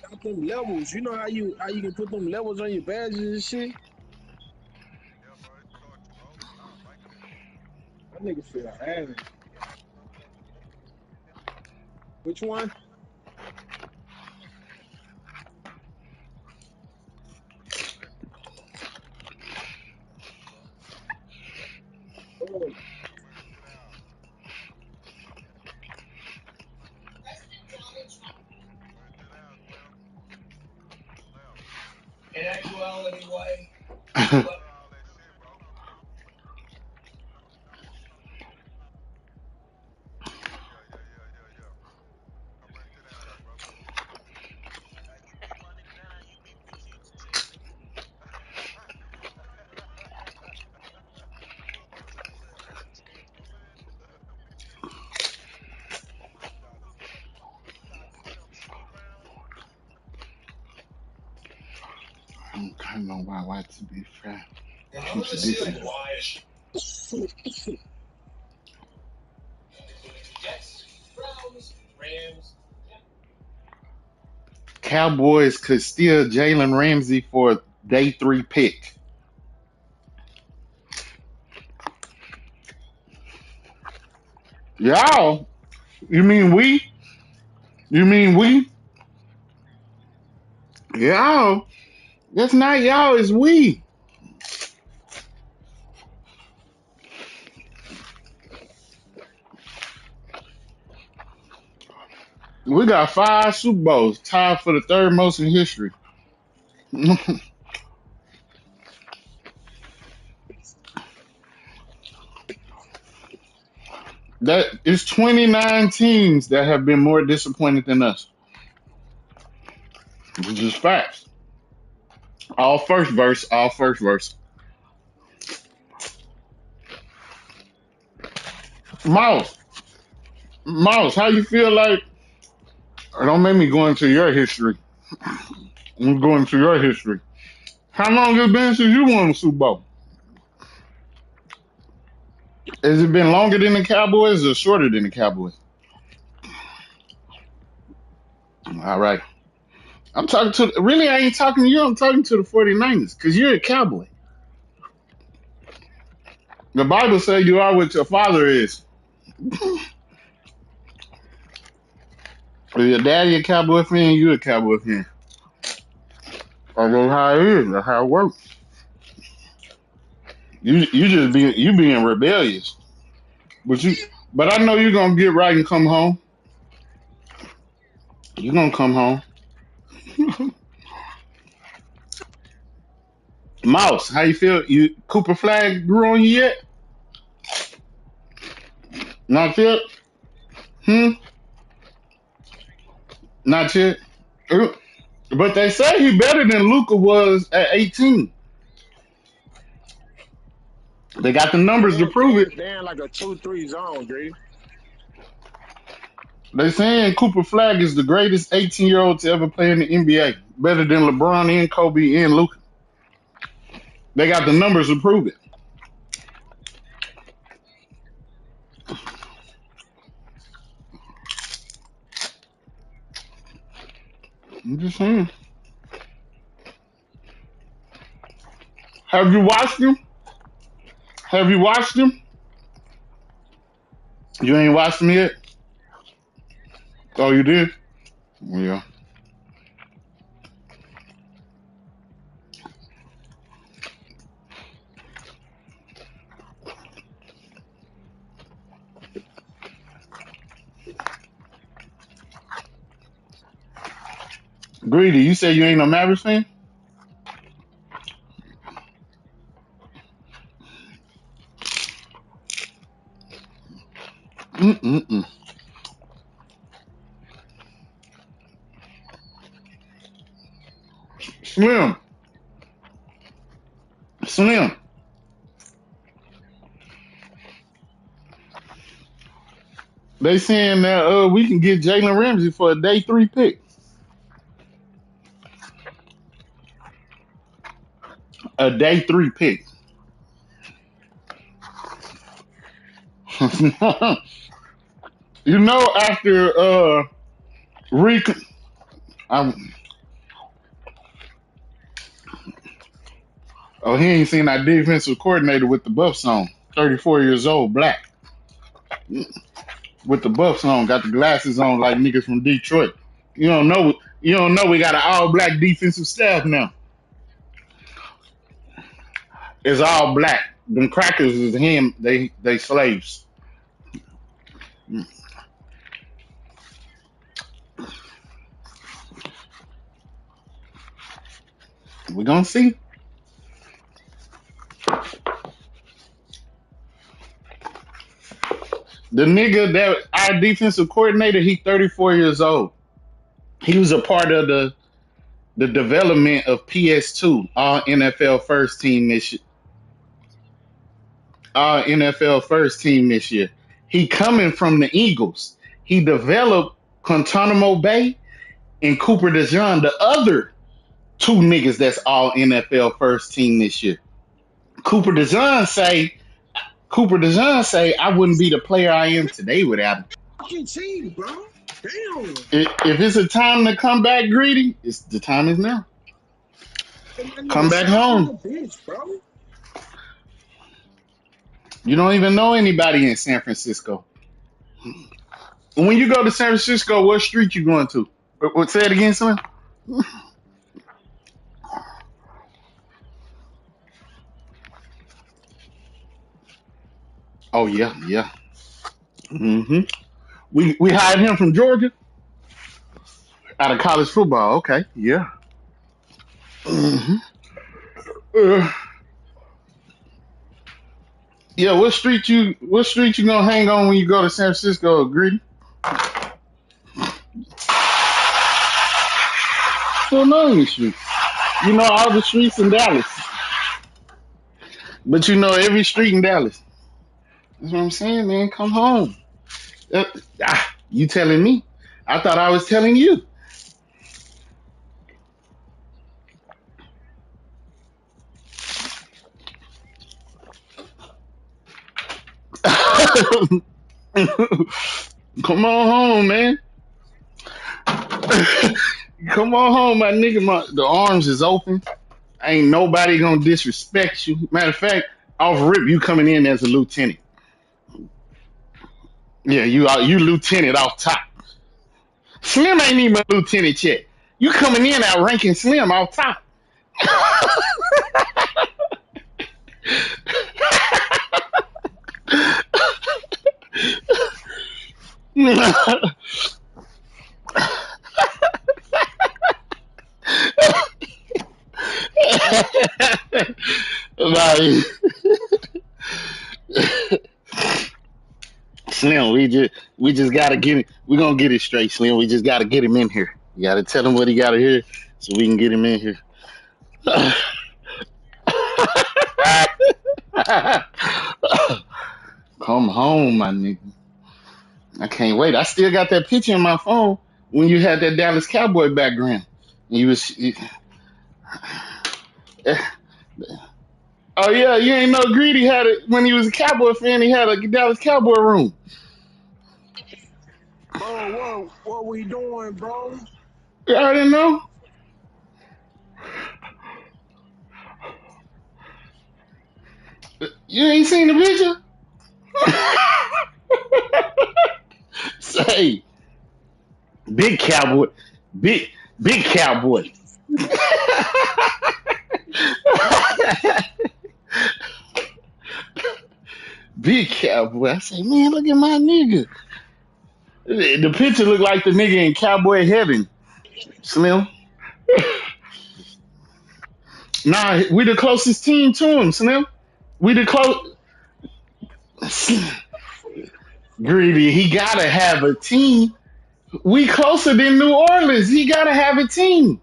Got them levels. You know how you can put them levels on your badges and shit? My nigga feel ass. Which one? Oh, in actuality, way. I don't know why to be fair. And all this shit, why? Cowboys could steal Jalen Ramsey for day 3 pick. Y'all, you mean we? You mean we? Y'all, that's not y'all, it's we. We got 5 Super Bowls, tied for the third most in history. That it's 29 teams that have been more disappointed than us. Which is facts. All first verse. Mouse, Mouse, how you feel like? Don't make me go into your history. I'm going into your history. How long has it been since you won the Super Bowl? Has it been longer than the Cowboys or shorter than the Cowboys? All right. I'm talking to, really, I ain't talking to you. I'm talking to the 49ers because you're a Cowboy. The Bible says you are what your father is. If your daddy a Cowboy fan, you a Cowboy fan. I know how it is. That's how it works. You just being rebellious. But you but I know you're gonna get right and come home. You're gonna come home. Mouse, how you feel? You Cooper Flag grew on you yet? Not yet? Hmm? Not yet? But they say he better than Luca was at 18. They got the numbers to prove it. They in like a 2-3 zone, Dre. They saying Cooper Flag is the greatest 18-year-old to ever play in the NBA. Better than LeBron and Kobe and Luca. They got the numbers to prove it. I'm just saying. Have you watched him? Have you watched him? You ain't watched him yet? Oh, you did? Yeah. Greedy, you say you ain't no Mavericks fan? Mm-mm-mm. Slim. Slim. They saying that we can get Jalen Ramsey for a day 3 pick. A day 3 pick. You know, after Rick, I'm, oh, he ain't seen that defensive coordinator with the Buffs on. 34 years old, black, with the Buffs on, got the glasses on like niggas from Detroit. You don't know. You don't know we got an all black defensive staff now. It's all black. Them crackers is him. They slaves. We gonna see. The nigga that our defensive coordinator, he 34 years old. He was a part of the development of PS2, all NFL first team this year. All NFL first team this year. He coming from the Eagles. He developed Guantanamo Bay and Cooper DeJean, the other two niggas that's all NFL first team this year. Cooper DeJean say I wouldn't be the player I am today without him. Fucking team, bro. Damn. If it's a time to come back greedy, it's the time is now. And that Come nigga back sat on home. the bench, bro. You don't even know anybody in San Francisco. When you go to San Francisco, what street you going to? Say it again, son. Oh yeah, yeah. hmm we hired him from Georgia out of college football. Okay, yeah. hmm Uh, yeah, what street you gonna hang on when you go to San Francisco, Greedy? Don't know any streets. You know all the streets in Dallas, but you know every street in Dallas. That's what I'm saying, man. Come home. Uh, you telling me? I thought I was telling you. Come on home, man. Come on home, my nigga. The arms is open. Ain't nobody gonna disrespect you. Matter of fact, off rip, you coming in as a lieutenant. Yeah, you lieutenant off top. Slim ain't even a lieutenant yet. You coming in outranking Slim off top. Like, Slim, we just gotta get it. We gonna get it straight, Slim. We just gotta get him in here. You gotta tell him what he gotta hear, so we can get him in here. Come home, my nigga. I can't wait. I still got that picture in my phone when you had that Dallas Cowboy background. You was, oh yeah, you ain't know Greedy had it when he was a Cowboy fan. He had a Dallas Cowboy room. Bro, what we doing, bro? You already know. You ain't seen the picture. Say, big Cowboy, big big Cowboy, big Cowboy. I say, man, look at my nigga. The picture look like the nigga in Cowboy Heaven. Slim. Nah, we the closest team to him, Slim. We the close. Greedy, he gotta have a team. We closer than New Orleans. He gotta have a team.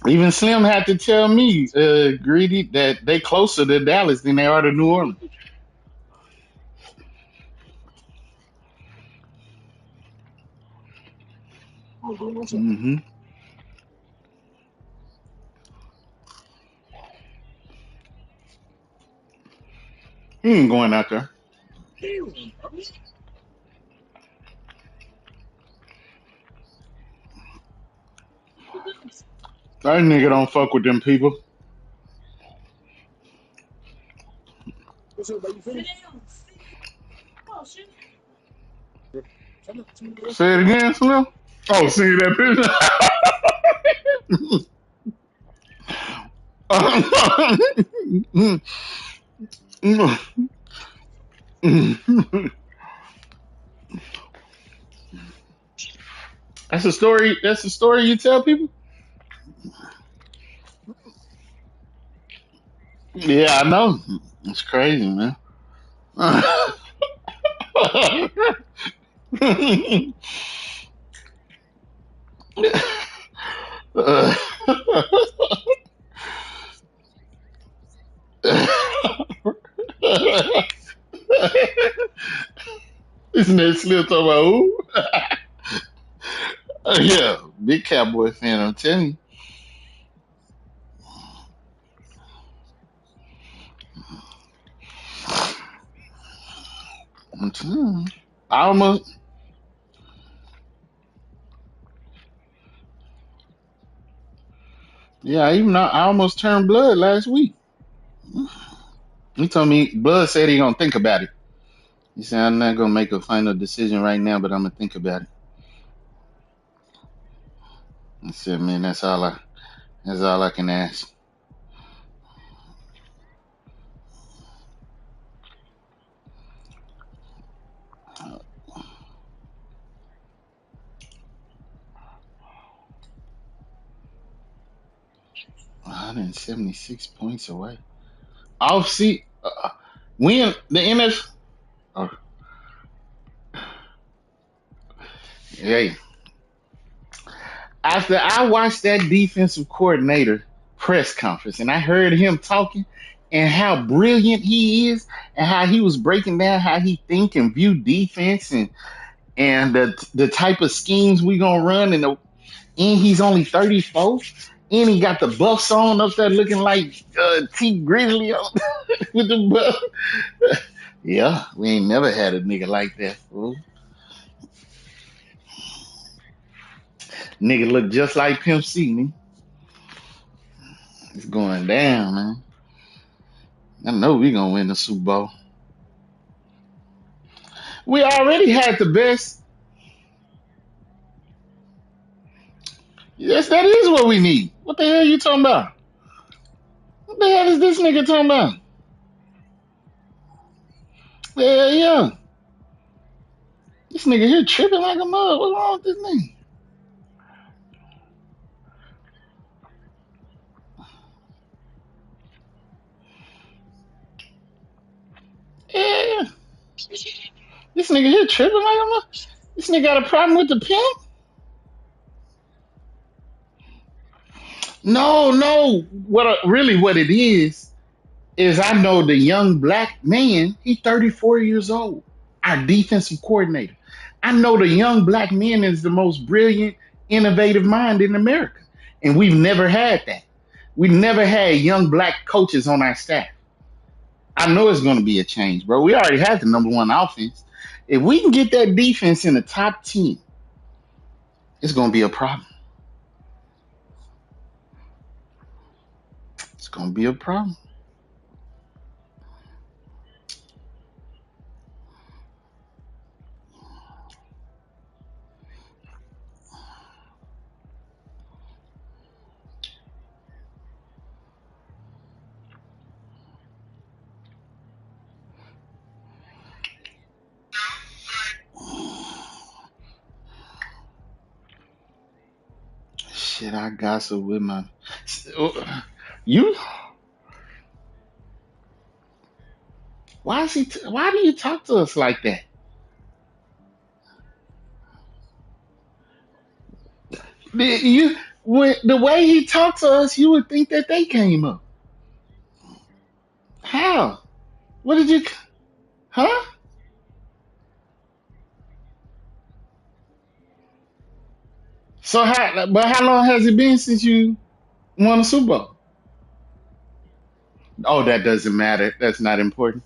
Even Slim had to tell me, Greedy, that they closer to Dallas than they are to New Orleans. Hmm. He ain't going out there. That nigga don't fuck with them people. What's up, baby? Say it again, Slim. Oh, see that picture? That's a story. That's a story you tell people. Yeah, I know. It's crazy, man. Isn't that Slim talking about who? Yeah, big Cowboy fan. I'm telling you. I'm telling you. I almost, yeah, even though I almost turned blood last week. He told me Blood said he gonna think about it. He said I'm not gonna make a final decision right now, but I'm gonna think about it. I said, man, that's all I can ask. 176 points away. I'll see. When the NFL. Oh, hey, after I watched that defensive coordinator press conference and I heard him talking and how brilliant he is and how he was breaking down how he think and view defense and the type of schemes we gonna run and he's only 34 and he got the buffs on up there looking like T Grizzly with the buff. Yeah, we ain't never had a nigga like that, fool. Nigga look just like Pimp C, nigga. It's going down, man. I know we gonna win the Super Bowl. We already had the best. Yes, that is what we need. What the hell you talking about? What the hell is this nigga talking about? Hell yeah. This nigga here tripping like a mug. What's wrong with this nigga? Yeah, yeah. This nigga here tripping like a mug. This nigga got a problem with the pimp? No, no. What it is I know the young black man, he's 34 years old, our defensive coordinator. I know the young black man is the most brilliant, innovative mind in America. And we've never had that. We never had young black coaches on our staff. I know it's going to be a change, bro. We already had the number one offense. If we can get that defense in the top 10, it's going to be a problem. It's going to be a problem. Shit, I gossip with my. You. Why do you talk to us like that? You when the way he talked to us, you would think that they came up. How? What did you? Huh? So how? But how long has it been since you won a Super Bowl? Oh, that doesn't matter. That's not important.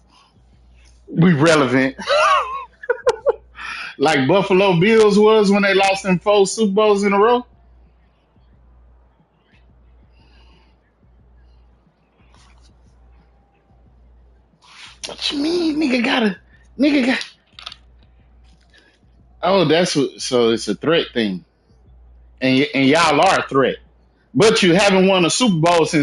We relevant, like Buffalo Bills was when they lost in 4 Super Bowls in a row. What you mean, nigga got. Oh, that's what. So it's a threat thing, and y'all are a threat, but you haven't won a Super Bowl since